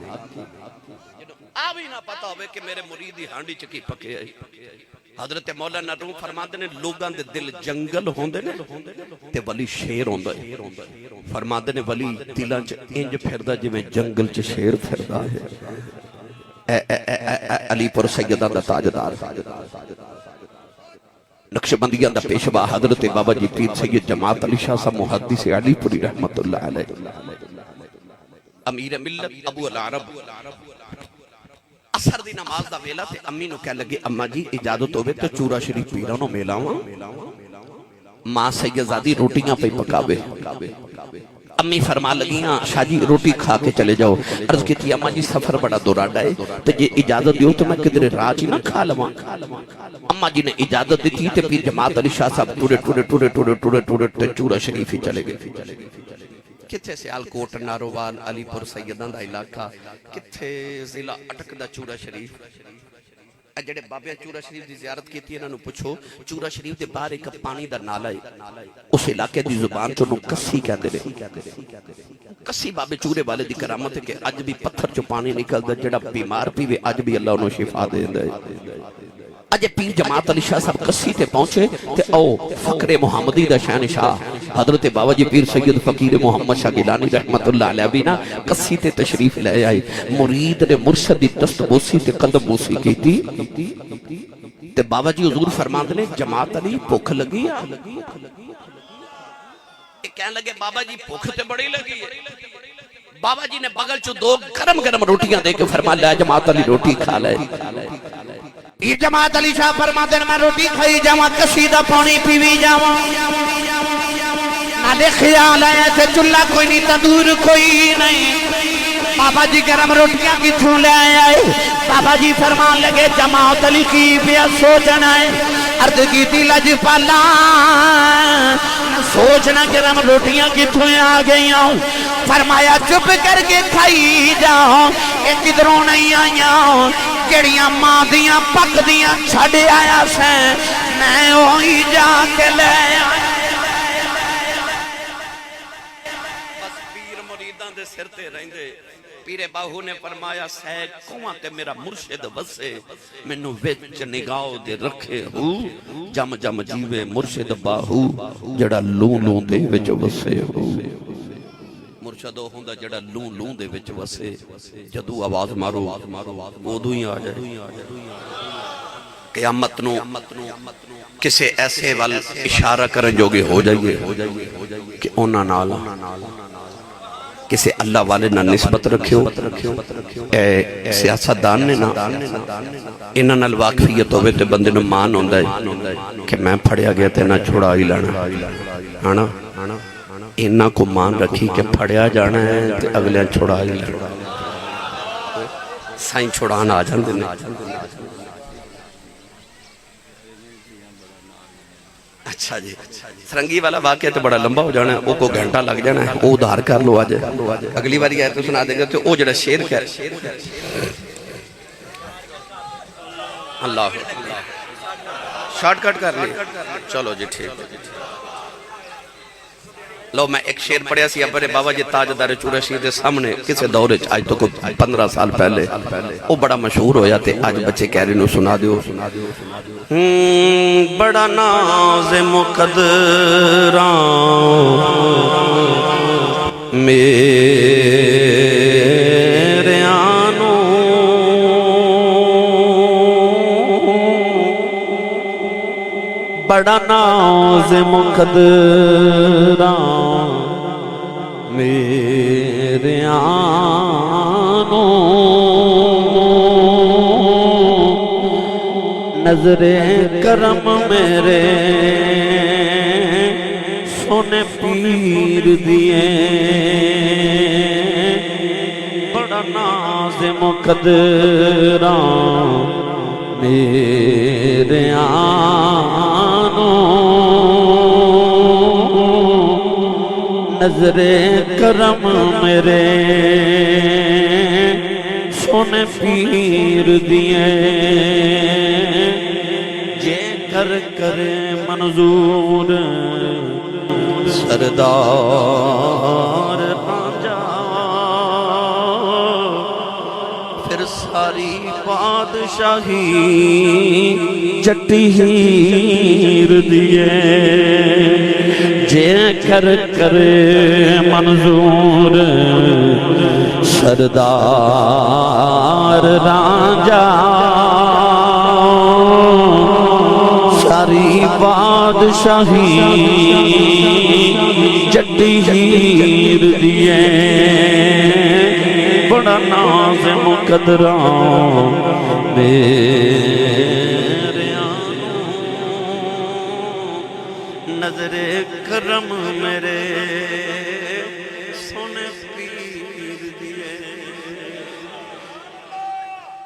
آ بھی نہ پتا ہوئے کہ میرے مرید ہانڈی چ کی پکیا ہے حضرت مولانا روم فرماتے نے لوگاں دے دل جنگل ہوندے نے تے ولی شیر ہوندا ہے فرماتے نے ولی دلاں چ انج پھردا جویں جنگل چ شیر پھردا ہے علی پور سیداں دا تاجدار نقشبندیاں دا پیشوا حضرت بابا جی پیر سید جماعت علی شاہ صاحب محدث علی پوری رحمت اللہ علیہ امیر ملت ابو العرب اثر دی نماز دا ویلا تے امی نو کہہ لگے اما جی اجازت ہوئے تو چورا شریف پیرا نو میلاواں ماں سیدزادی روٹیاں پہ پکاوے امی فرما لگیاں شاہ جی روٹی کھا کے چلے جاؤ عرض کی تھی اما جی سفر بڑا دوراڈا ہے تو یہ اجازت دیو تو میں کدھر راج نہ کھا لواں اما جی نے اجازت دی تھی تے پھر جماعت علی شاہ صاحب ٹوڑے چورا شریف ہی چلے گئے کتھے سیالکوٹ ناروان علی پور سیدان دا علاقہ کتھے ضلع اٹک دا چورا شریف جڑے بابے چورا شریف دی زیارت کی تھی انہوں نے پوچھو چورا شریف دے باہر ایک پانی دا نالا ہے اس علاقے دی زبان چو نو کسی کہتے رہے کسی بابے چورے والے دی کرامت ہے کہ اج بھی پتھر چو پانی نکل دا جڑا بیمار پیوے اج بھی اللہ انہوں شفا دے دے اجے پیر جماعت علی شاہ صاحب کسی تے پہنچے تے او فقر محمدی دا شہنشاہ حضرت بابا جی پیر سید فقیر محمد شاہ گیلانی رحمت اللہ علیہ بھی نا کسی تے تشریف لے آئی مرید نے مرشد دی دست بوسی تے قدم بوسی کی تھی تے بابا جی حضور فرماتے نے جماعت علی بھوک لگی کہنے لگے بابا جی بھوک تے بڑی لگی بابا جی نے بغل چو دو گرم گرم روٹیاں دے کے فرما لیا جماعت علی روٹی کھا لے یہ جماعت علی شاہ فرماتے ہیں میں روٹی کھائی جاواں کسیدہ پانی پیوی جاواں نالے خیال آیا تھے چلہ کوئی نہیں تندور کوئی نہیں بابا جی گرم روٹیاں کی تھوں لے آئے بابا جی فرمان لگے جماعت علی کی بیا سوچنا ہے عرض کی تھی لج پالا سوچنا گرم روٹیاں کی تھوں آ گئی ہوں فرمایا چپ کر کے کھائی جاؤ ایک ادھروں نہیں آئیاں جڑیاں ماں دیاں پک دیاں چھڑے آیا سے میں وہی جا کے لے آیا بس پیر مریداں دے سر تے رہندے پیر باہو نے فرمایا سہ کواں تے میرا مرشد وسے مینوں وچ نگاہ دے رکھے ہو جم جم جیوے مرشد باہو جڑا لوں لوں دے وچ وسے ہو مرشدو ہوندا جڑا لوں لوں دے وچ وسے جدو آواز مارو اودوں ہی آ جائے قیامت نو کسے ایسے وال اشارہ کرن جوگے ہو جائیے کہ اونا نالا کسے اللہ والے نہ نسبت رکھیو اے سیاست دان نے نا انہاں نال واقفیت ہوئے تے بندے نو مان ہوندا ہے کہ میں پھڑیا گیا تے نہ چھڑا ہی لانا ہانا انہاں کو مان رکھی کہ پھڑیا جانا ہے تے اگلے چھڑا ہی لانا سائیں چھڑان آ جاندے نے اچھا جی سرنگی والا واقعہ تو بڑا لمبا ہو جانا ہے، وہ کو گھنٹہ لگ جانا ہے، وہ ادھار کر لو آج اگلی باری آئے تو سنا دیں گے تو وہ جڑا شیر کہہ اللہ شارٹ کٹ کر لی چلو جی ٹھیک لو میں ایک شیر پڑھیا سی اپنے بابا جی تاجدار چورا شیر دے سامنے کسے دورے آج تو کو 15 سال پہلے وہ بڑا مشہور ہو جاتے آج بچے کہہ رہے نو سنا دیو بڑا ناز مقدران میرے آنو بڑا ناز مقدران میرے آنو نظر کرم میرے سونے پیر دیے بڑا ناز مقدران میرے آنو نظر کرم میرے سونے پیر دیے جے کر کر منظور سردار رانجا پھر ساری بادشاہی جٹی ہیر دیے جے کر کر منظور سردار رانجا ساری بادشاہی جٹی ہیر دیے بڑا ناز مقدران میرے آنو نظر کرم میرے سونے پیر دیے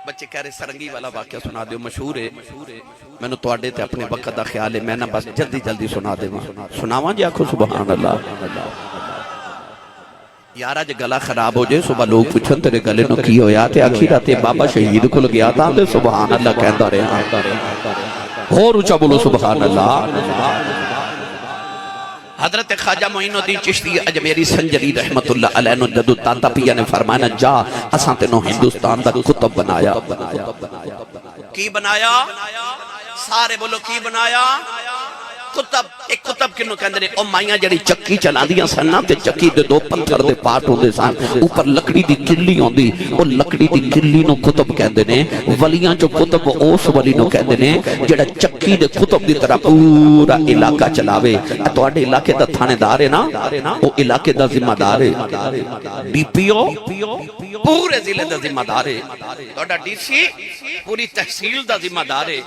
بچے کہہ رہے سرنگی والا واقعہ سنا دیو مشہور ہے میں نے تو آڈے تھے اپنے وقت دا خیال ہے میں نہ بس جلدی جلدی سنا دے سناواں جی آکھو سبحان اللہ یارا جے گلا خراب ہو جائے صبح لوگ پوچھن تیرے گلے نو کی ہویا تے آخیرات بابا شہید کو لگیا تھا تے سبحان اللہ کہتا رہے اور اچھا بولو سبحان اللہ حضرت خواجہ معین الدین چشتی اجمیری سنجری رحمت اللہ علیہ نے جدو تاتا پیا نے فرمایا جا اساں تینو ہندوستان دا کتب بنایا کی بنایا سارے بولو کی بنایا کتب ایک کتب کنو کہندے نے او مائیاں جڑی چکی چلاندیاں سن نا تے چکی دے دو پتھر دے پارٹ ہوندے سن اوپر لکڑی دی کلی ہوندی او لکڑی دی کلی نو کتب کہندے نے ولیاں جو کتب اس ولی نو کہندے نے جڑا چکی دے کتب دی طرح پورا علاقہ چلاوے تواڈے علاقے دا تھانے دار ہے نا او علاقے دا ذمہ دار ہے ڈی پی او پورے ضلع دا ذمہ دار ہے تواڈا ڈی سی پوری تحصیل دا ذمہ دار ہے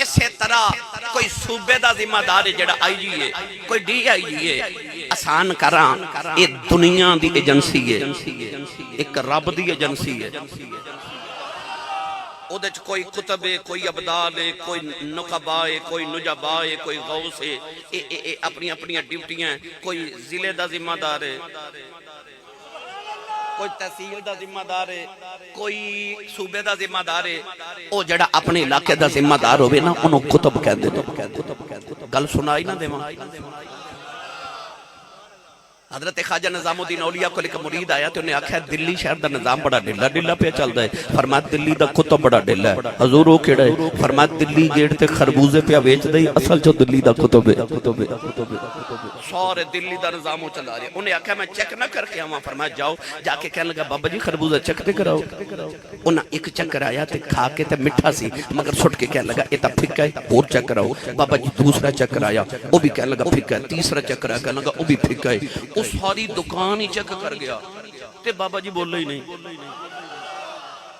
اسی طرح کوئی صوبے دا ذمہ دار ہے جڑا آئی جی ہے کوئی ڈی آئی جی ہے آسان کراں یہ دنیا دی ایجنسی ہے ایک رب دی ایجنسی ہے اودچ کوئی کتب ہے کوئی ابدال ہے کوئی نقبہ ہے کوئی نجبہ ہے کوئی غوث ہے اپنی اپنی ڈیوٹیاں ہیں کوئی ضلع دا ذمہ دار ہے کوئی تحصیل دا ذمہ دار ہے کوئی صوبے دا ذمہ دار ہے او جڑا اپنے علاقے دا ذمہ دار ہوئے نا انہوں کتب کہندے گل سنائی نہ دے ماں حضرت خواجہ نظام الدین اولیاء کو لکھ مرید آیا تو انہیں آکھا ہے دلی شہر دا نظام بڑا ڈھلا ڈھلا پہ چل دا ہے فرمایا دلی دا کتب بڑا ڈھلا ہے حضور وہ کیڑا ہے فرمایا دلی گیٹ تے خربوزے پہ ویچ دائی اصل جو دلی دا کتب ہے سارے دلی دا نظاموں چلا رہے انہیں آکھا میں چیک نہ کر کے ہوں فرمایا جاؤ جا کے کہنے لگا بابا جی خربوزہ چیک دے کراؤ انہیں ایک چکر آیا تے کھا کے تے مٹھا سی مگر سٹ کے کہنے لگا ایتا پھکا ہے اور چیک کراؤ بابا جی دوسرا چکر آیا وہ بھی کہنے لگا پھکا ہے تیسرا چکر آیا کہنے لگا وہ بھی پھکا ہے اس ساری دکان ہی چیک کر گیا تے بابا جی بول رہی نہیں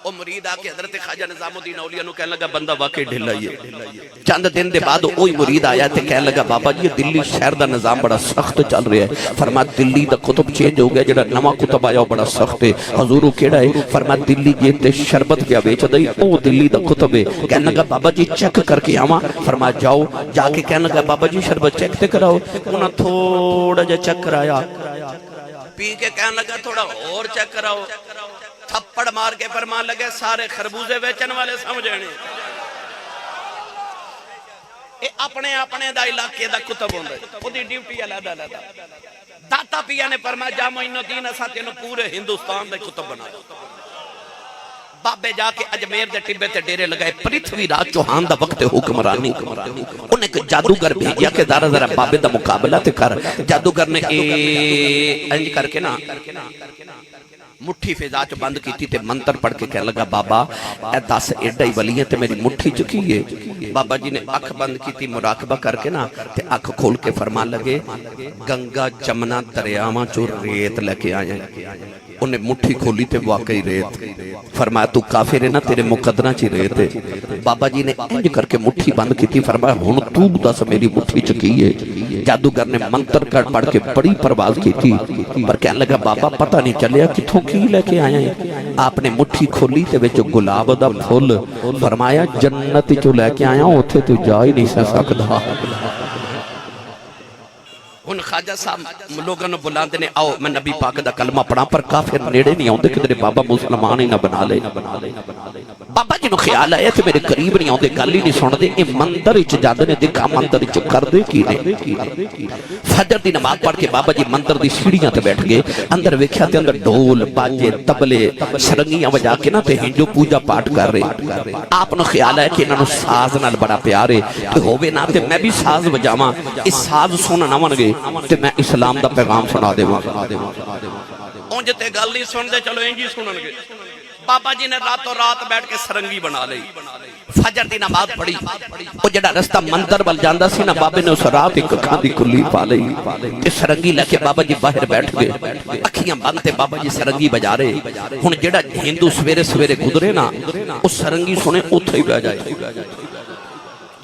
وہ مرید آ کے حضرت خواجہ نظام الدین اولیاء نو کہنے لگا بندہ واقعی ڈھلا ہی ہے. چند دن دے بعد وہی مرید آیا تے کہنے لگا بابا جی دلی شہر دا نظام بڑا سخت چل رہا ہے. فرمایا دلی دا کتب چینج ہو گیا, جڑا نواں کتب آیا وہ بڑا سخت ہے. حضور کیڑا ہے؟ فرمایا دلی جے تے شربت کیا بیچ دئی او دلی دا کتب ہے. کہنے لگا بابا جی چیک کر کے آواں. فرمایا جاؤ. جا کے کہنے لگا بابا جی شربت چیک تے کراؤ. انہاں تھوڑا جا چیک کرایا, پی کے کہنے لگا تھوڑا اور چیک کراؤ. تھپڑ مار کے فرمان لگے سارے خربوزے بیچن والے سمجھنے اے اپنے اپنے دا علاقے دا کتب ہوندے او دی ڈیوٹی علیحدہ علیحدہ. داتا پیا نے فرمایا جا معین الدین اساں تینوں پورے ہندوستان دے کتب بنا. بابے جا کے اجمیر دے ٹبے تے ڈیرے لگائے. پرتھوی راج چوہان دا وقت حکمرانی. انہیں ایک جادوگر بھیجیا کہ ذرا بابے دا مقابلہ تے کر. جادوگر نے انج کر کے نا مٹھی فضا چ بند کیتی تے منتر پڑھ کے کہنے لگا بابا اے 10 ایڈا ہی ولی ہے تے میری مٹھی چکی ہے. بابا جی نے اکھ بند کیتی مراقبہ کر کے نا تے اکھ کھول کے فرمان لگے گنگا جمنا دریاواں چوں ریت لے کے آئے. انہیں مٹھی کھولی تے واقعی ریت. فرمایا تو کافر ہے نا تیرے مقدرہ چی ریت ہے. بابا جی نے انج کر کے مٹھی بند کیتی. فرمایا ہن تو دس میری مٹھی چکی ہے. جادوگر نے منتر کر پڑھ کے بڑی پرواز کی تھی پر کہنے لگا بابا پتہ نہیں چلیا کتھوں کی لے کے آیا ہے. آپ نے مٹھی کھولی تے وچ گلاب دا پھول. فرمایا جنت چوں لے کے آیا اوتھے تو جا ہی نہیں سکدا. ان خواجہ صاحب لوگوں نے بلاندے نے آؤ میں نبی پاک دا کلمہ پڑھا پر کافر نیڑے نہیں آؤندے کہ بابا مسلمان ہی نہ بنا لے. بابا جی نو خیال آیا کہ میرے قریب نہیں آؤندے گل ہی نہیں سن دے. اے مندر وچ جاندے نے دیکھا مندر وچ کر دے کی نے. فجر دی نماز پڑھ کے بابا جی مندر دی سیڑھیاں تے بیٹھ گئے. اندر ویکھیا تے اندر ڈھول باجے تبلے سرنگیاں بجا کے نا تے ہندو پوجا پاٹ کر رہے. آپ نو خیال آیا کہ انہاں نو ساز نال بڑا پیار ہے تے ہووے نا تے میں بھی ساز بجاواں. اس ساز سن نہ ون گے تے میں اسلام دا پیغام سنا دیواں. اونج تے گل نہیں سن دے چلو انج ہی سنن گے. بابا جی نے راتوں رات بیٹھ کے سرنگی بنا لئی. فجر دی نماز پڑھی. او جڑا رستہ مندر ول جاندا سی نا بابے نے اس رات ایک اکھاں دی کلی پا لئی تے سرنگی لے کے بابا جی باہر بیٹھ گئے. اکھیاں بند تے بابا جی سرنگی بجا رہے. ہن جڑا ہندو سویرے سویرے گزرے نا او سرنگی سنے اوتھے ہی بیٹھ جائے.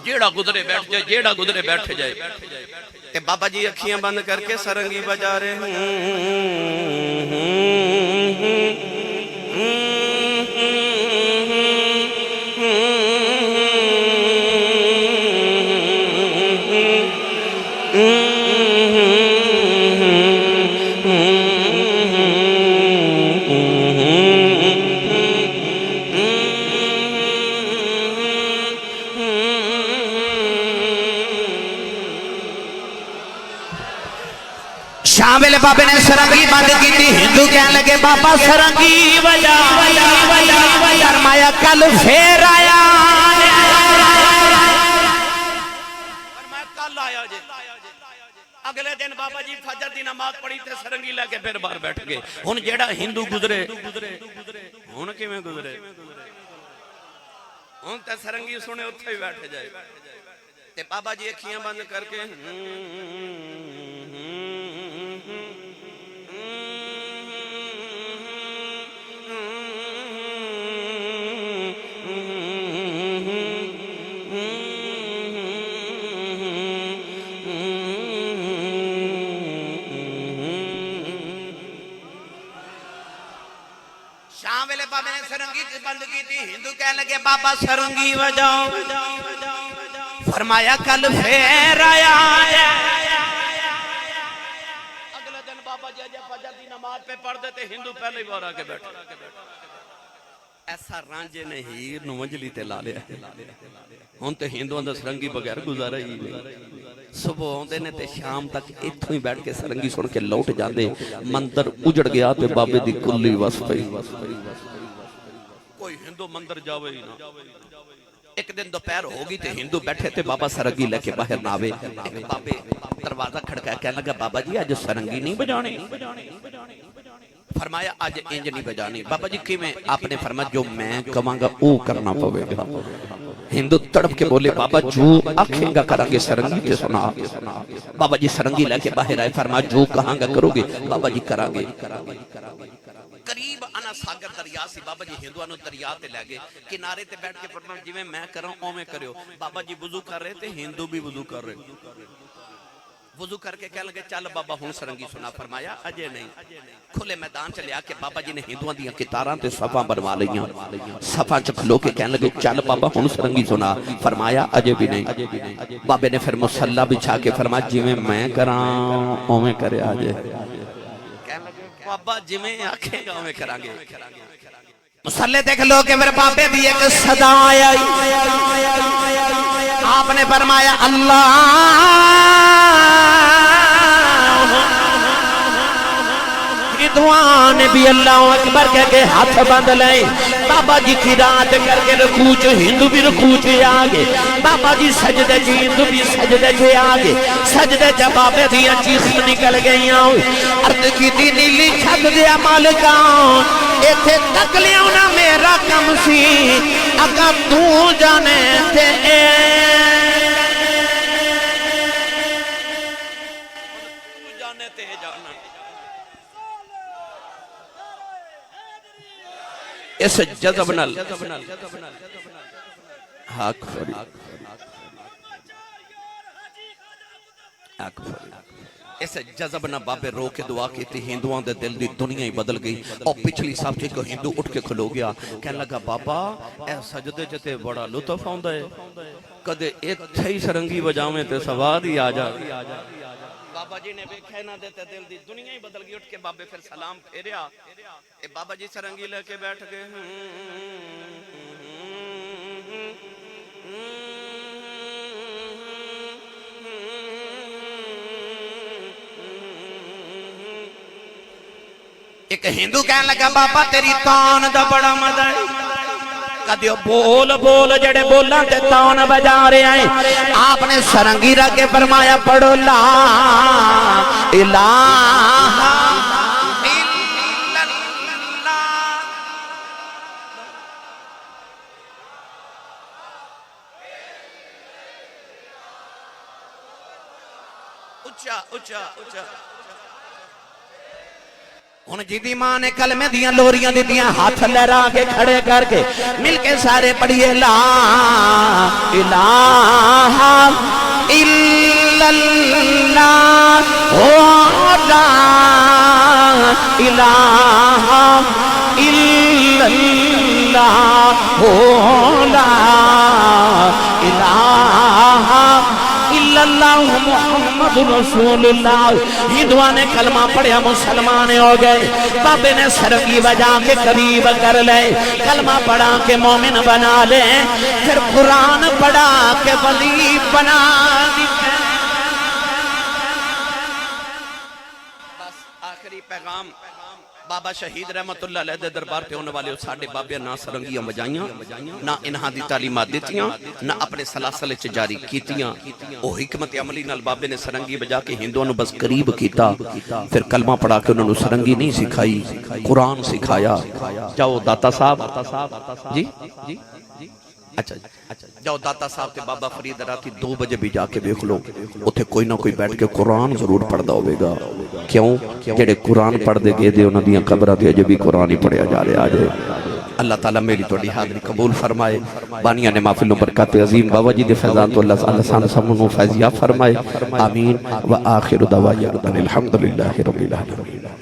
جیڑا گزرے بیٹھ جائے جیڑا گزرے بیٹھ جائے. کہ بابا جی اکھیاں بند کر کے سرنگی بجا رہے ہیں. شام ویلے بابے نے سرنگی بند کی تھی. ہندو کہنے لگے بابا سرنگی بجا. فرمایا کل پھر آیا. فرمایا کل آیا جی. اگلے دن بابا جی فجر دی نماز پڑھی تے سرنگی لے کے پھر باہر بیٹھ گئے. ہن جیڑا ہندو گزرے ہن کیویں گزرے. ہن تے سرنگی سنے اوتھے ہی بیٹھ جائے. تے بابا جی اکھیاں بند کر کے شام ویلے بابے نے سرنگی بند کی تھی. ہندو کہنے لگے بابا سرنگی بجاؤ. فرمایا کل پھر آیا. اگلے دن بابا جی فجر دی نماز پہ پڑھ دیتے ہندو پہلے ہی بار آ کے بیٹھے. ایسا رانجے نے ہیر نو منجلی تے لا لیا. ہن تے ہندوؤں دا سرنگی بغیر گزارا ہی نہیں. صبح ہوندے نے تے شام تک ایتھوں ہی بیٹھ کے سرنگی سن کے لوٹ جاندے. مندر اجڑ گیا تے بابے دی کلی وس پئی. کوئی ہندو مندر جاوے ہی نہ. ایک دن دوپہر ہوگی تے ہندو بیٹھے تے بابا سرنگی لے کے باہر نہ آوے. ایک بابے دروازہ کھڑکایا کہنے لگا بابا جی اج سرنگی نہیں بجانی. فرمایا آج انج نہیں بجانی. بابا جی کیویں؟ آپ نے فرمایا جو میں کہاں گا او کرنا پوے گا. ہندو تڑپ کے بولے بابا جو آکھیں گا کریں گے سرنگی تے سنا. بابا جی سرنگی لے کے باہر آئے. فرمایا جو کہاں گا کرو گے. بابا جی کریں گے. قریب انا ساگر دریا سی بابا جی ہندوؤں نو دریا تے لے گئے کنارے تے بیٹھ کے فرمایا جویں میں کراں اوویں کریو بابا جی وضو کر رہے تے ہندو بھی وضو کر رہے وضو کر کے کہہ لگے چل بابا ہن سرنگی سنا فرمایا اجے نہیں کھلے میدان چ لیا کے بابا جی نے ہندوؤں دیاں کتاراں تے صفاں بنوا لیاں صفاں چ کھلو کے کہنے لگے چل بابا ہن سرنگی سنا فرمایا اجے بھی نہیں بابے نے پھر مصلی بچھا کے فرمایا جویں میں کراں اوویں کرے اجے بابا جویں آکھے گا اوویں کران گے مصلی تے کھلو کے پھر بابے دی ایک صدا آئی آپ نے فرمایا دعان بھی اللہ اکبر کہہ کے ہاتھ بند لیں بابا جی کی رات کر کے رکوع چ ہندو بھی رکوع چ آگے بابا جی سجدے چ ہندو بھی سجدے چ آگے سجدے چ بابے دیاں چیخیں نکل گئیاں عرض کی دی نیلی چھت دیا مالکاں ایتھے تک لیاؤنا میرا کم سی اگا تو جانے تے اس جذب نال حق فری اس جذب نہ بابے رو کے دعا کی تھی ہندوؤں دے دل دی دنیا ہی بدل گئی اور پچھلی صاحب جی کو ہندو اٹھ کے کھلو گیا کہنے لگا بابا اے سجدے جتے بڑا لطف آندا ہے کدے ایتھے ہی سرنگی بجاویں تے سواد ہی آ جا بابا جی نے ویکھے نہ دیتے دل دی دنیا ہی بدل گئی اٹھ کے بابے پھر سلام پھیریا اے بابا جی سرنگی لے کے بیٹھ گئے ایک ہندو کہنے لگا بابا تیری تان دا بڑا مزہ ہے کدیو بول بول جڑے بولاں تے تان بجا رہے ہیں آپ نے سرنگی رکھ کے فرمایا پڑھو لا الہ الا اللہ اچھا اچھا اچھا ان جی دی ماں نے کلمے دیاں لوریاں دی دیاں ہاتھ لہرا کے کھڑے کر کے مل کے سارے پڑھئے لا الہ الا اللہ لا الہ الا اللہ لا الہ الا اللہ محمد رسول اللہ ہندوؤں نے کلمہ پڑھیا مسلمان ہو گئے بابے نے سرنگی بجا کے قریب کر لے کلمہ پڑھا کے مومن بنا لے پھر قرآن پڑھا کے ولی بنا دکھے بس آخری پیغام بابا شہید رحمت اللہ علیہ دے دربار پہ ہونے والے ساڑھے بابے نہ سرنگیاں بجائیاں نہ انہاں دی تعلیمات دیتیاں نہ اپنے سلاسلے چ جاری کیتیاں او حکمت عملی نال بابے نے سرنگی بجا کے ہندوؤں نو بس قریب کیتا پھر کلمہ پڑھا کے انہوں نے سرنگی نہیں سکھائی قرآن سکھایا جاؤ داتا صاحب جی اچھا جاؤ داتا صاحب تے بابا فرید راتی 2 بجے بھی جا کے دیکھ لو اتھے کوئی نہ کوئی بیٹھ کے قرآن ضرور پڑھدا ہوئے گا کیوں جڑے قرآن پڑھ دے گئے دے انہاں دیاں قبراں تے اجے بھی قرآن ہی پڑھیا جا رہا آجے اللہ تعالیٰ میری توڑی حاضری قبول فرمائے بانیاں نے محفل برکات عظیم بابا جی دے فیضان تو اللہ تعالیٰ سمنو فیضیاب فرمائے آمین و آخر دعوانا الحمدللہ رب العالمین